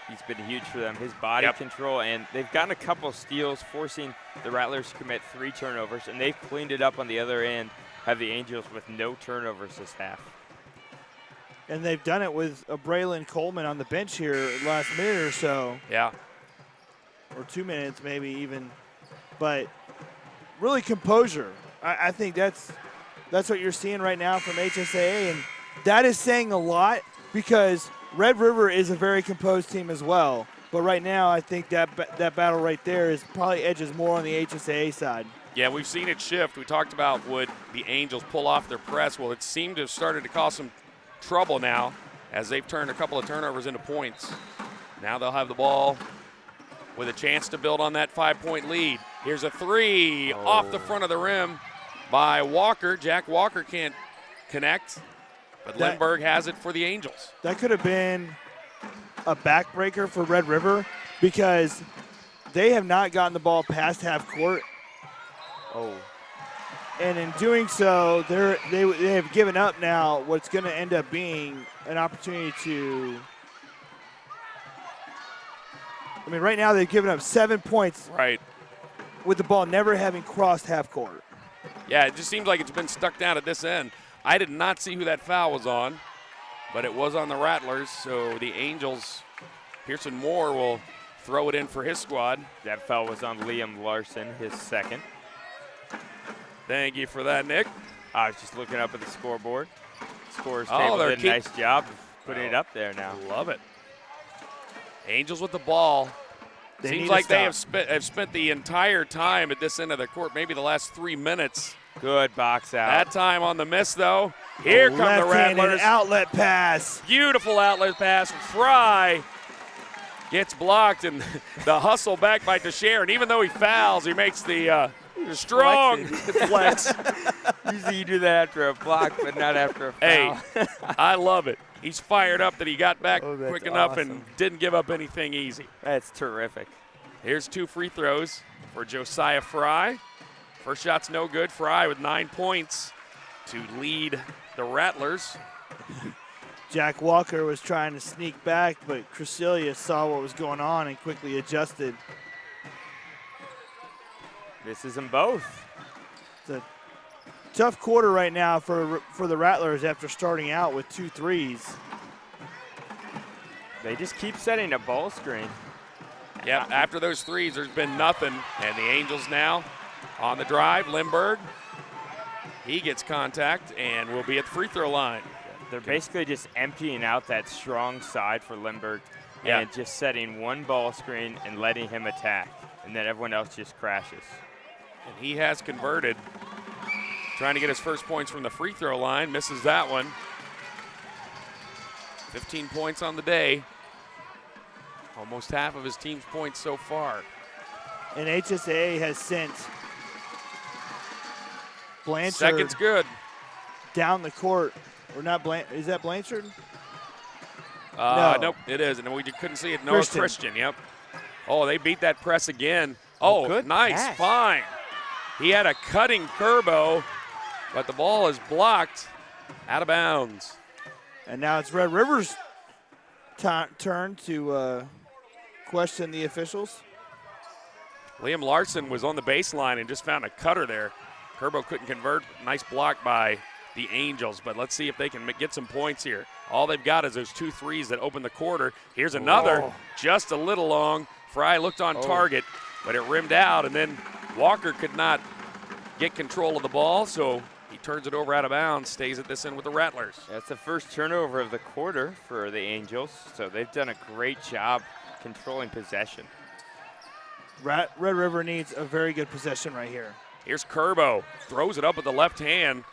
He's been huge for them. His body control, and they've gotten a couple steals, forcing the Rattlers to commit 3 turnovers, and they've cleaned it up on the other end, have the Angels with no turnovers this half. And they've done it with a Braylon Coleman on the bench here last minute or so. Yeah. Or 2 minutes maybe even. But really composure. I think that's what you're seeing right now from HSAA, and that is saying a lot because Red River is a very composed team as well. But right now I think that battle right there is probably edges more on the HSAA side. Yeah, we've seen it shift. We talked about would the Angels pull off their press. Well, it seemed to have started to cause some trouble now as they've turned a couple of turnovers into points. Now they'll have the ball with a chance to build on that 5-point lead. Here's a three off the front of the rim by Walker. Jack Walker can't connect, but Limburg has it for the Angels. That could have been a backbreaker for Red River because they have not gotten the ball past half court. And in doing so, they have given up now what's going to end up being an opportunity to – I mean, right now they've given up 7 points with the ball never having crossed half court. Yeah, it just seems like it's been stuck down at this end. I did not see who that foul was on, but it was on the Rattlers. So the Angels, Pearson Moore will throw it in for his squad. That foul was on Liam Larson, his second. Thank you for that, Nick. I was just looking up at the scoreboard. scorer's Oh, table they're did a nice job of putting it up there now. Love it. Angels with the ball. Seems like they have spent the entire time at this end of the court, maybe the last 3 minutes. Good box out. That time on the miss, though. Here come the Rattlers. Outlet pass. Beautiful outlet pass. Fry gets blocked, and the hustle back by Teixeira. And even though he fouls, he makes the strong flex. Usually you do that after a block, but not after a foul. Hey, I love it. He's fired up that he got back quick enough awesome. and didn't give up anything easy. That's terrific. Here's 2 free throws for Josiah Fry. First shot's no good. Fry with 9 points to lead the Rattlers. Jack Walker was trying to sneak back, but Crescilia saw what was going on and quickly adjusted. Misses them both. It's a tough quarter right now for the Rattlers after starting out with 2 threes. They just keep setting a ball screen. Yep, after those threes, there's been nothing. And the Angels now on the drive. Lindbergh, he gets contact and will be at the free throw line. They're basically just emptying out that strong side for Lindbergh and just setting one ball screen and letting him attack. And then everyone else just crashes. And he has converted. Trying to get his first points from the free throw line. Misses that one. 15 points on the day. Almost half of his team's points so far. And HSAA has sent Blanchard Second's good. down the court. Or not is that Blanchard? No. Nope, it is. And we couldn't see it. No, Christian, yep. Oh, they beat that press again. Oh, good nice, pass. Fine. He had a cutting curbo, but the ball is blocked out of bounds. And now it's Red River's turn to question the officials. Liam Larson was on the baseline and just found a cutter there. Curbo couldn't convert. Nice block by the Angels, but let's see if they can get some points here. All they've got is those 2 threes that open the quarter. Here's another, just a little long. Fry looked on target, but it rimmed out, and then Walker could not get control of the ball, so he turns it over out of bounds, stays at this end with the Rattlers. That's the first turnover of the quarter for the Angels, so they've done a great job controlling possession. Red River needs a very good possession right here. Here's Curbo, throws it up with the left hand.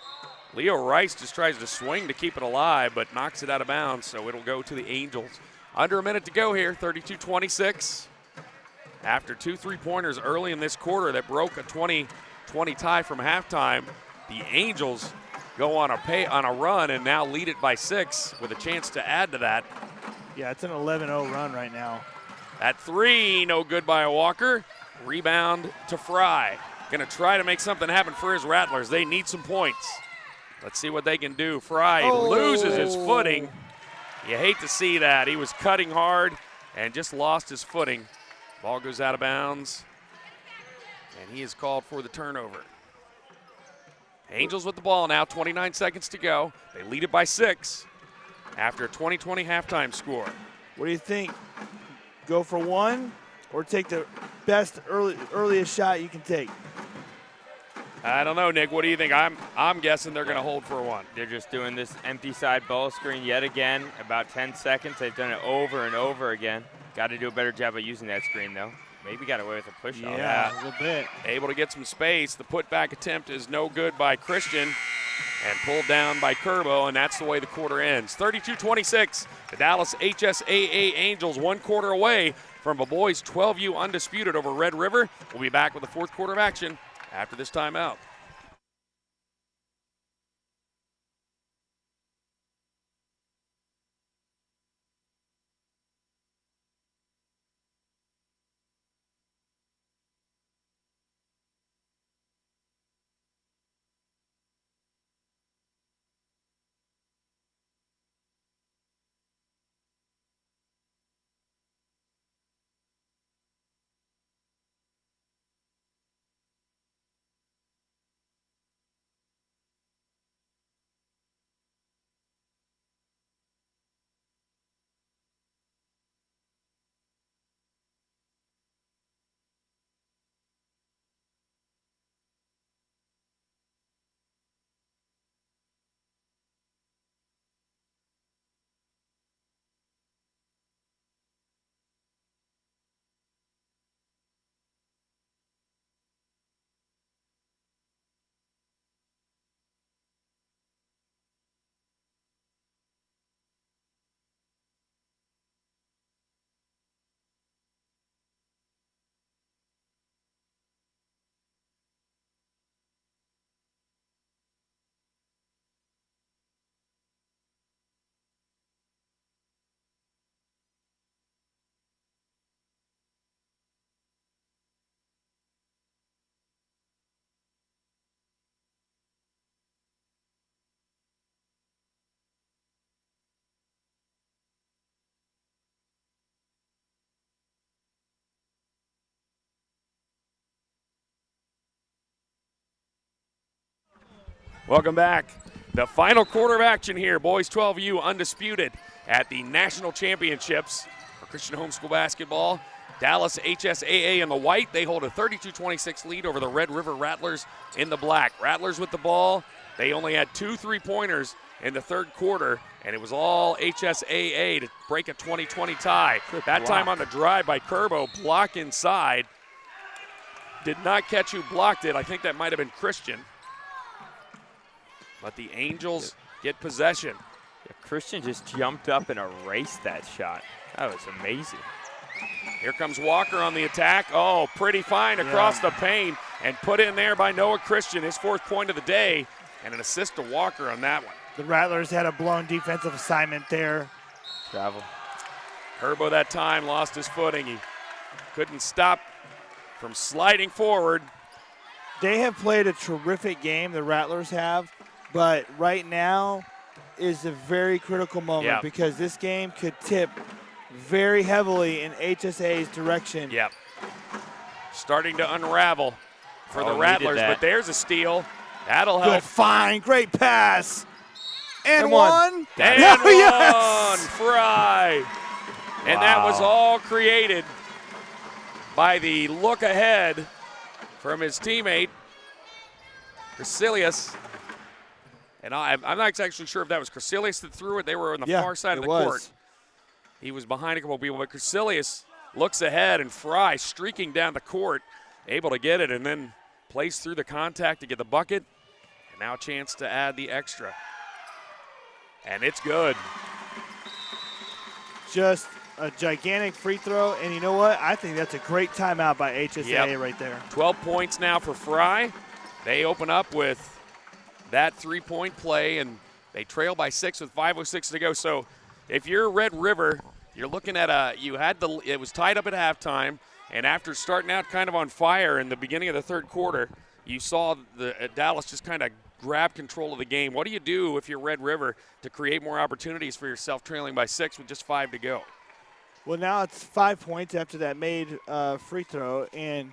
Leo Rice just tries to swing to keep it alive, but knocks it out of bounds, so it'll go to the Angels. Under a minute to go here, 32-26. After 2 3-pointers early in this quarter that broke a 20-20 tie from halftime, the Angels go on a run and now lead it by 6 with a chance to add to that. Yeah, it's an 11-0 run right now. That 3, no good by Walker. Rebound to Fry. Gonna try to make something happen for his Rattlers. They need some points. Let's see what they can do. Fry loses his footing. You hate to see that. He was cutting hard and just lost his footing. Ball goes out of bounds, and he is called for the turnover. Angels with the ball now, 29 seconds to go. They lead it by 6 after a 20-20 halftime score. What do you think? Go for 1 or take the best earliest shot you can take? I don't know, Nick. What do you think? I'm guessing they're going to hold for 1. They're just doing this empty side ball screen yet again. About 10 seconds. They've done it over and over again. Got to do a better job of using that screen, though. Maybe got away with a push off. Yeah, a little bit. Able to get some space. The putback attempt is no good by Christian and pulled down by Curbo, and that's the way the quarter ends. 32-26. The Dallas HSAA Angels 1 quarter away from a boys 12U undisputed over Red River. We'll be back with the 4th quarter of action after this timeout. Welcome back. The final quarter of action here. Boys 12U undisputed at the national championships for Christian homeschool basketball. Dallas HSAA in the white. They hold a 32-26 lead over the Red River Rattlers in the black. Rattlers with the ball. They only had 2 3-pointers in the third quarter, and it was all HSAA to break a 20-20 tie. That time on the drive by Curbo, block inside. Did not catch who blocked it. I think that might have been Christian. But the Angels get possession. Yeah, Christian just jumped up and erased that shot. That was amazing. Here comes Walker on the attack. Oh, pretty fine across the paint and put in there by Noah Christian, his 4th point of the day, and an assist to Walker on that one. The Rattlers had a blown defensive assignment there. Travel. Curbo that time lost his footing. He couldn't stop from sliding forward. They have played a terrific game, the Rattlers have, but right now is a very critical moment because this game could tip very heavily in HSA's direction. Yep. Starting to unravel for the Rattlers, but there's a steal. That'll help. Good find, great pass. And one. And one, Fry. And that was all created by the look ahead from his teammate, Crecilius. And I'm not actually sure if that was Crecilius that threw it. They were on the far side of the court. He was behind a couple people, but Crecilius looks ahead, and Fry streaking down the court, able to get it, and then plays through the contact to get the bucket. And now a chance to add the extra. And it's good. Just a gigantic free throw, and you know what? I think that's a great timeout by HSAA right there. 12 points now for Fry. They open up with that 3-point play, and they trail by 6 with 5:06 to go. So if you're Red River, you're looking at it was tied up at halftime, and after starting out kind of on fire in the beginning of the third quarter, you saw Dallas just kind of grab control of the game. What do you do if you're Red River to create more opportunities for yourself trailing by 6 with just 5 to go? Well, now it's 5 points after that made free throw, and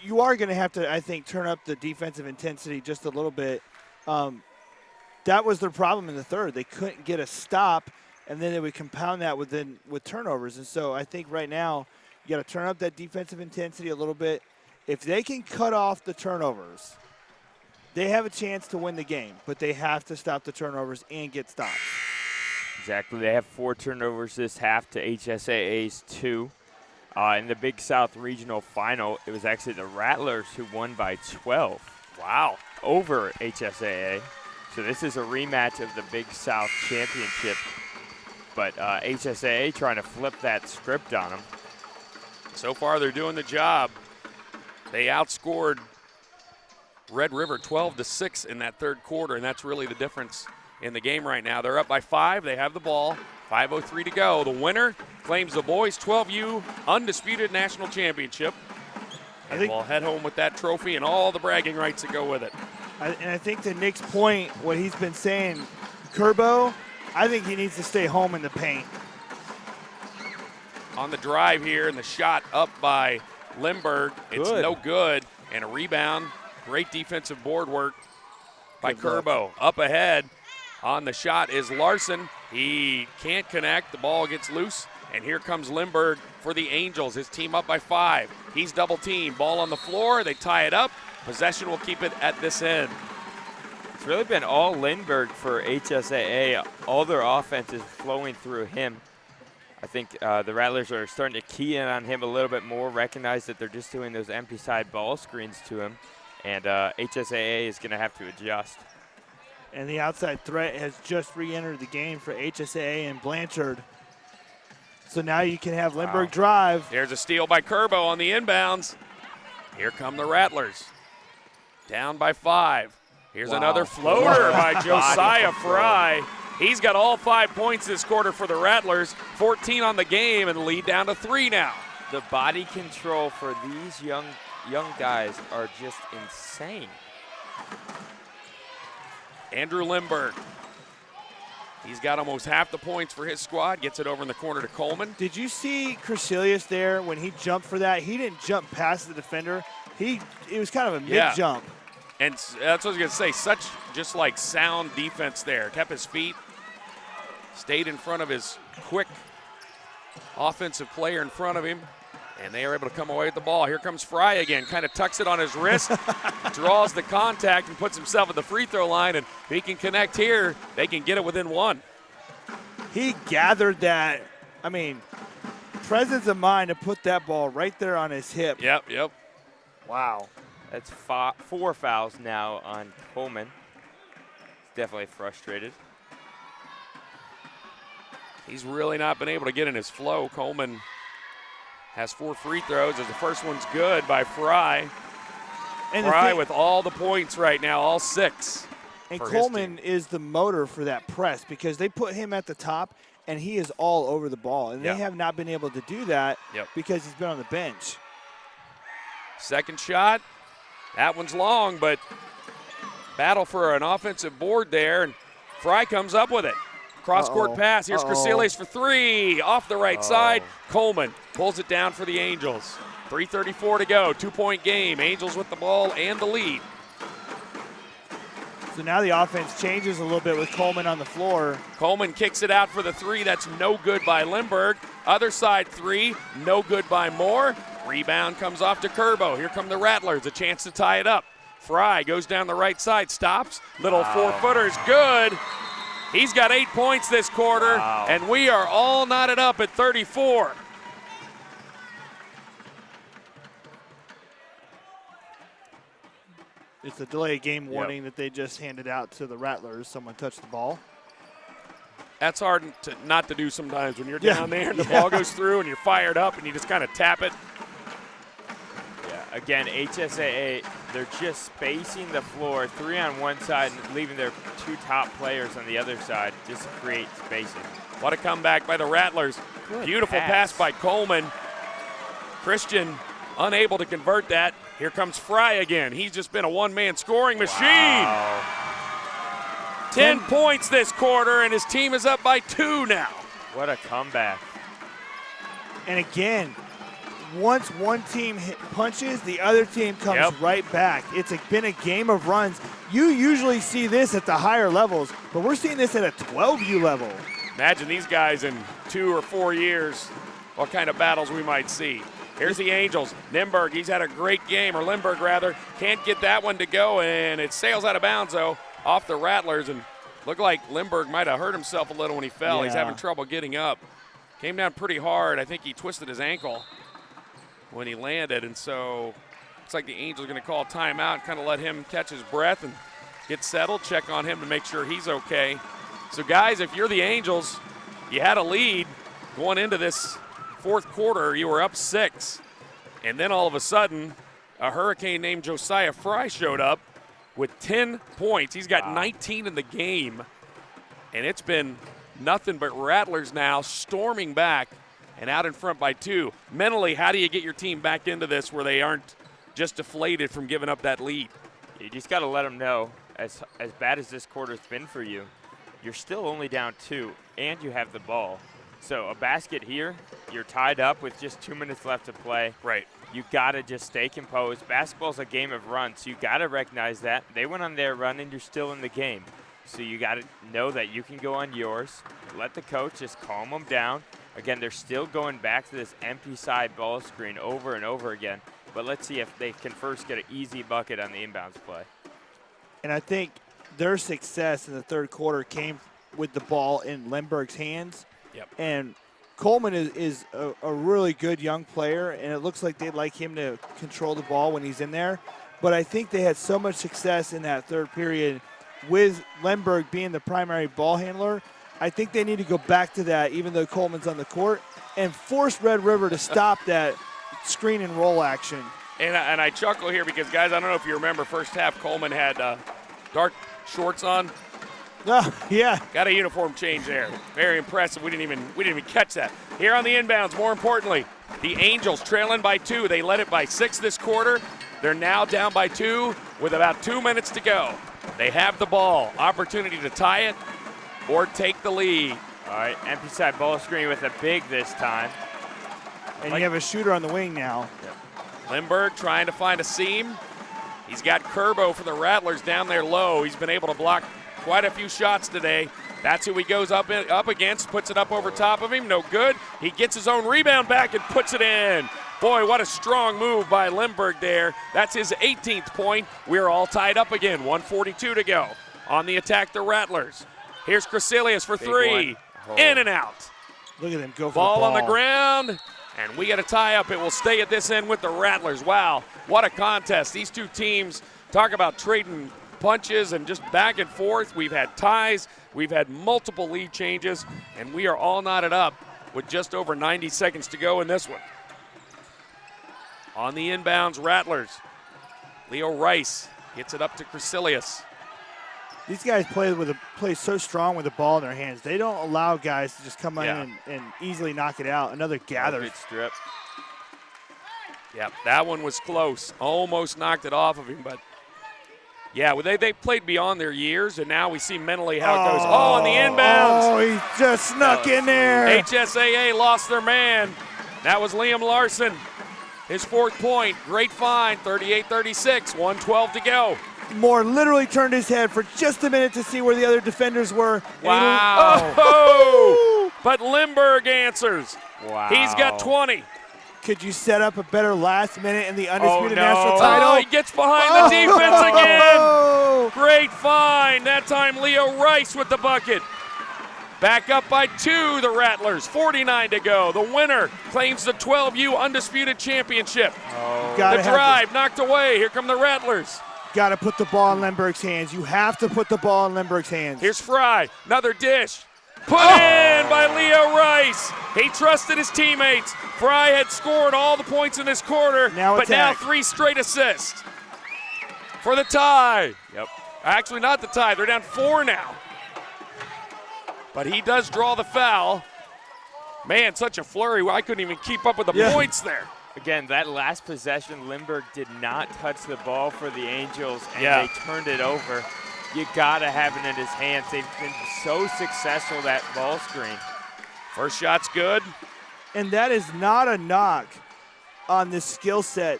you are going to have to, I think, turn up the defensive intensity just a little bit. That was their problem in the third. They couldn't get a stop, and then they would compound that with turnovers. And so I think right now you got to turn up that defensive intensity a little bit. If they can cut off the turnovers, they have a chance to win the game, but they have to stop the turnovers and get stops. Exactly. They have 4 turnovers this half to HSAA's 2. In the Big South Regional Final, it was actually the Rattlers who won by 12. Wow. Over HSAA. So this is a rematch of the Big South Championship, but HSAA trying to flip that script on them. So far, they're doing the job. They outscored Red River 12-6 in that third quarter, and that's really the difference in the game right now. They're up by 5. They have the ball. 5:03 to go. The winner claims the boys 12U undisputed national championship. And we'll head home with that trophy and all the bragging rights that go with it. And I think to Nick's point, what he's been saying, Curbo, I think he needs to stay home in the paint. On the drive here, and the shot up by Lindbergh. It's no good. And a rebound. Great defensive board work by Curbo. Up ahead on the shot is Larson. He can't connect. The ball gets loose. And here comes Lindbergh for the Angels. His team up by 5. He's double teamed. Ball on the floor. They tie it up. Possession will keep it at this end. It's really been all Lindbergh for HSAA. All their offense is flowing through him. I think the Rattlers are starting to key in on him a little bit more, recognize that they're just doing those empty side ball screens to him, and HSAA is going to have to adjust. And the outside threat has just re-entered the game for HSAA and Blanchard. So now you can have Lindbergh drive. There's a steal by Curbo on the inbounds. Here come the Rattlers. Down by 5. Here's another floater by Josiah Fry. He's got all 5 points this quarter for the Rattlers. 14 on the game, and the lead down to 3 now. The body control for these young guys are just insane. Andrew Lindbergh. He's got almost half the points for his squad. Gets it over in the corner to Coleman. Did you see Crecilius there when he jumped for that? He didn't jump past the defender. It was kind of a mid-jump. And that's what I was going to say. Such just like sound defense there. Kept his feet, stayed in front of his quick offensive player in front of him, and they are able to come away with the ball. Here comes Fry again, kind of tucks it on his wrist, draws the contact, and puts himself at the free throw line. And if he can connect here, they can get it within one. He gathered that, I mean, presence of mind to put that ball right there on his hip. Yep. Wow. That's 4 fouls now on Coleman. He's definitely frustrated. He's really not been able to get in his flow. Coleman has 4 free throws as the first one's good by Fry. And Fry with all the points right now, all 6. And Coleman is the motor for that press because they put him at the top and he is all over the ball. And they have not been able to do that because he's been on the bench. Second shot, that one's long, but battle for an offensive board there, and Fry comes up with it. Cross-court pass. Here's Crescilles for 3 off the right side. Coleman pulls it down for the Angels. 3:34 to go. 2-point game. Angels with the ball and the lead. So now the offense changes a little bit with Coleman on the floor. Coleman kicks it out for the 3. That's no good by Lindbergh. Other side 3, no good by Moore. Rebound comes off to Curbo. Here come the Rattlers, a chance to tie it up. Fry goes down the right side, stops. Little 4-footer's good. He's got 8 points this quarter, and we are all knotted up at 34. It's a delay game warning that they just handed out to the Rattlers. Someone touched the ball. That's hard not to do sometimes when you're down there and the ball goes through and you're fired up and you just kind of tap it. Yeah, again, HSAA, they're just spacing the floor, 3 on one side and leaving their 2 top players on the other side just to create spacing. What a comeback by the Rattlers. Good Beautiful pass by Coleman. Christian unable to convert that. Here comes Fry again. He's just been a one-man scoring machine. 10 points this quarter, and his team is up by 2 now. What a comeback. And again, once one team punches, the other team comes right back. It's been a game of runs. You usually see this at the higher levels, but we're seeing this at a 12U level. Imagine these guys in 2 or 4 years, what kind of battles we might see. Here's the Angels. Lindbergh, he's had a great game, or Lindbergh rather, can't get that one to go, and it sails out of bounds, though, off the Rattlers, and looked like Lindbergh might have hurt himself a little when he fell. He's having trouble getting up. Came down pretty hard. I think he twisted his ankle when he landed, and so looks like the Angels are going to call timeout and kind of let him catch his breath and get settled, check on him to make sure he's okay. So, guys, if you're the Angels, you had a lead going into this fourth quarter. You were up 6, and then all of a sudden, a Hurricane named Josiah Fry showed up with 10 points. He's got 19 in the game, and it's been nothing but Rattlers now storming back and out in front by 2. Mentally, how do you get your team back into this where they aren't just deflated from giving up that lead? You just got to let them know, as bad as this quarter's been for you, you're still only down 2, and you have the ball. So a basket here, you're tied up with just 2 minutes left to play. Right. You got to just stay composed. Basketball's a game of runs, so you got to recognize that. They went on their run, and you're still in the game. So you got to know that you can go on yours. Let the coach just calm them down. Again, they're still going back to this empty side ball screen over and over again. But let's see if they can first get an easy bucket on the inbounds play. And I think their success in the third quarter came with the ball in Lindbergh's hands. Yep. And Coleman is a really good young player, and it looks like they'd like him to control the ball when he's in there. But I think they had so much success in that third period with Lindbergh being the primary ball handler. I think they need to go back to that, even though Coleman's on the court, and force Red River to stop that screen and roll action. And I chuckle here because, guys, I don't know if you remember, first half Coleman had dark shorts on. Yeah. Got a uniform change there. Very impressive. We didn't even catch that. Here on the inbounds, more importantly, the Angels trailing by 2. They led it by 6 this quarter. They're now down by 2 with about 2 minutes to go. They have the ball. Opportunity to tie it or take the lead. All right, empty side ball screen with a big this time. And you have a shooter on the wing now. Lindbergh trying to find a seam. He's got Curbo for the Rattlers down there low. He's been able to block quite a few shots today. That's who he goes up against, puts it up over top of him, no good. He gets his own rebound back and puts it in. Boy, what a strong move by Lindbergh there. That's his 18th point. We're all tied up again, 1:42 to go. On the attack, the Rattlers. Here's Crecilius for three, in and out. Look at him go for Ball the ball. on the ground, and we got a tie up. It will stay at this end with the Rattlers. Wow, what a contest. These two teams, talk about trading punches and just back and forth. We've had ties, we've had multiple lead changes, and we are all knotted up with just over 90 seconds to go in this one. On the inbounds, Rattlers. Leo Rice gets it up to Crecilius. These guys play so strong with the ball in their hands. They don't allow guys to just come in and easily knock it out. Another gather. Good strip. Yep, that one was close. Almost knocked it off of him, but yeah, they played beyond their years, and now we see mentally how it goes. Oh, on the inbounds. Oh, he just snuck in there. HSAA lost their man. That was Liam Larson. His 4th point. Great find, 38-36, 1:12 to go. Moore literally turned his head for just a minute to see where the other defenders were. Wow. Oh, but Lindbergh answers. Wow. He's got 20. Could you set up a better last minute in the undisputed national Oh, title? he gets behind the defense again. Oh. Great find. That time Leo Rice with the bucket. Back up by 2, the Rattlers. 49 to go. The winner claims the 12U Undisputed Championship. Oh. The drive knocked away. Here come the Rattlers. Got to put the ball in Lindbergh's hands. You have to put the ball in Lindbergh's hands. Here's Fry. Another dish. Put in by Leo Rice. He trusted his teammates. Fry had scored all the points in this quarter, but now 3 straight assists for the tie. Yep. Actually, not the tie. They're down 4 now. But he does draw the foul. Man, such a flurry. I couldn't even keep up with the points there. Again, that last possession, Lindbergh did not touch the ball for the Angels, and they turned it over. You got to have it in his hands. They've been so successful, that ball screen. First shot's good. And that is not a knock on the skill set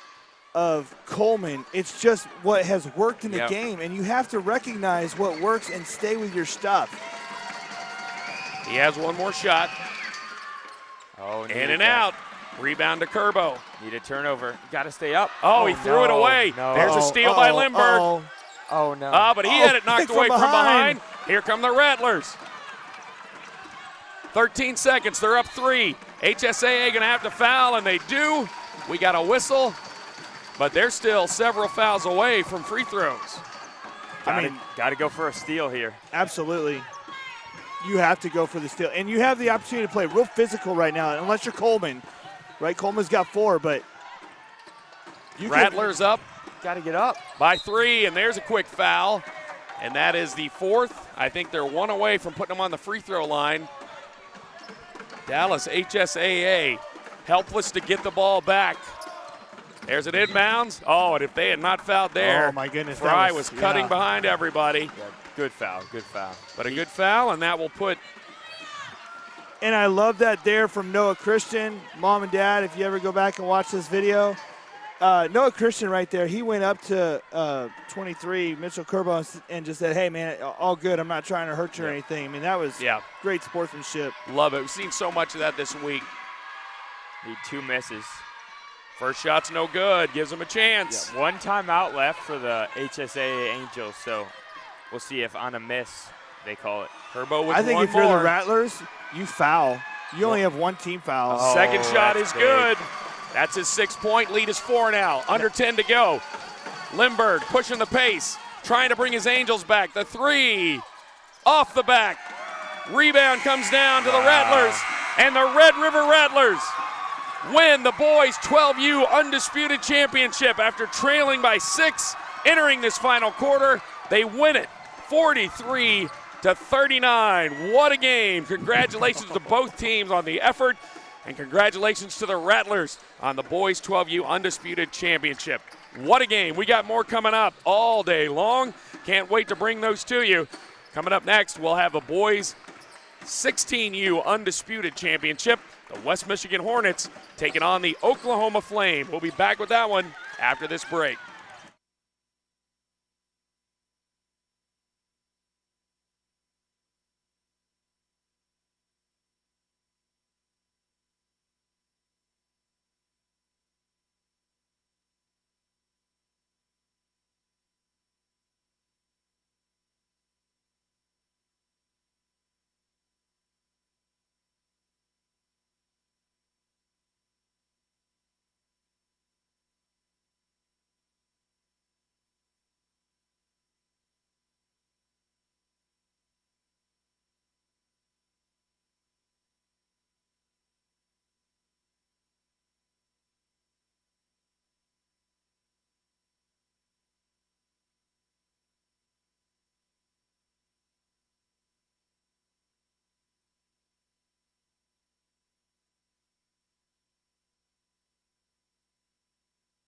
of Coleman. It's just what has worked in the game, and you have to recognize what works and stay with your stuff. He has one more shot. Oh, in and out. Rebound to Curbo. Need a turnover. Got to stay up. Oh, he threw it away. No. There's a steal by Lindbergh. Oh, no. But he had it knocked away from behind. Here come the Rattlers. 13 seconds. They're up 3. HSAA going to have to foul, and they do. We got a whistle, but they're still several fouls away from free throws. Got to go for a steal here. Absolutely. You have to go for the steal. And you have the opportunity to play real physical right now, unless you're Coleman. Right, Coleman's got 4, but Rattlers up. Got to get up. By 3, and there's a quick foul. And that is the 4th. I think they're 1 away from putting them on the free throw line. Dallas HSAA helpless to get the ball back. There's an inbounds. Oh, and if they had not fouled there, oh my goodness, Fry was cutting behind everybody. Yeah, good foul, good foul. But a good foul, and that will put. And I love that there from Noah Christian. Mom and Dad, if you ever go back and watch this video, Noah Christian right there, he went up to 23, Mitchell Curbo, and just said, hey, man, all good. I'm not trying to hurt you or anything. I mean, that was great sportsmanship. Love it. We've seen so much of that this week. Need 2 misses. First shot's no good. Gives them a chance. Yeah, 1 timeout left for the HSAA Angels, so we'll see if on a miss they call it. Curbo with I think one if you're more. the Rattlers, you foul. You only have 1 team foul. Oh, second shot is good. That's his 6-point lead is 4 now. Under 10 to go. Lindbergh pushing the pace, trying to bring his Angels back. The 3 off the back. Rebound comes down to the Rattlers, and the Red River Rattlers win the boys 12U Undisputed Championship after trailing by 6 entering this final quarter. They win it 43-39. What a game. Congratulations to both teams on the effort, and congratulations to the Rattlers on the boys 12U Undisputed Championship. What a game. We got more coming up all day long. Can't wait to bring those to you. Coming up next, we'll have a boys 16U Undisputed Championship. The West Michigan Hornets taking on the Oklahoma Flame. We'll be back with that one after this break.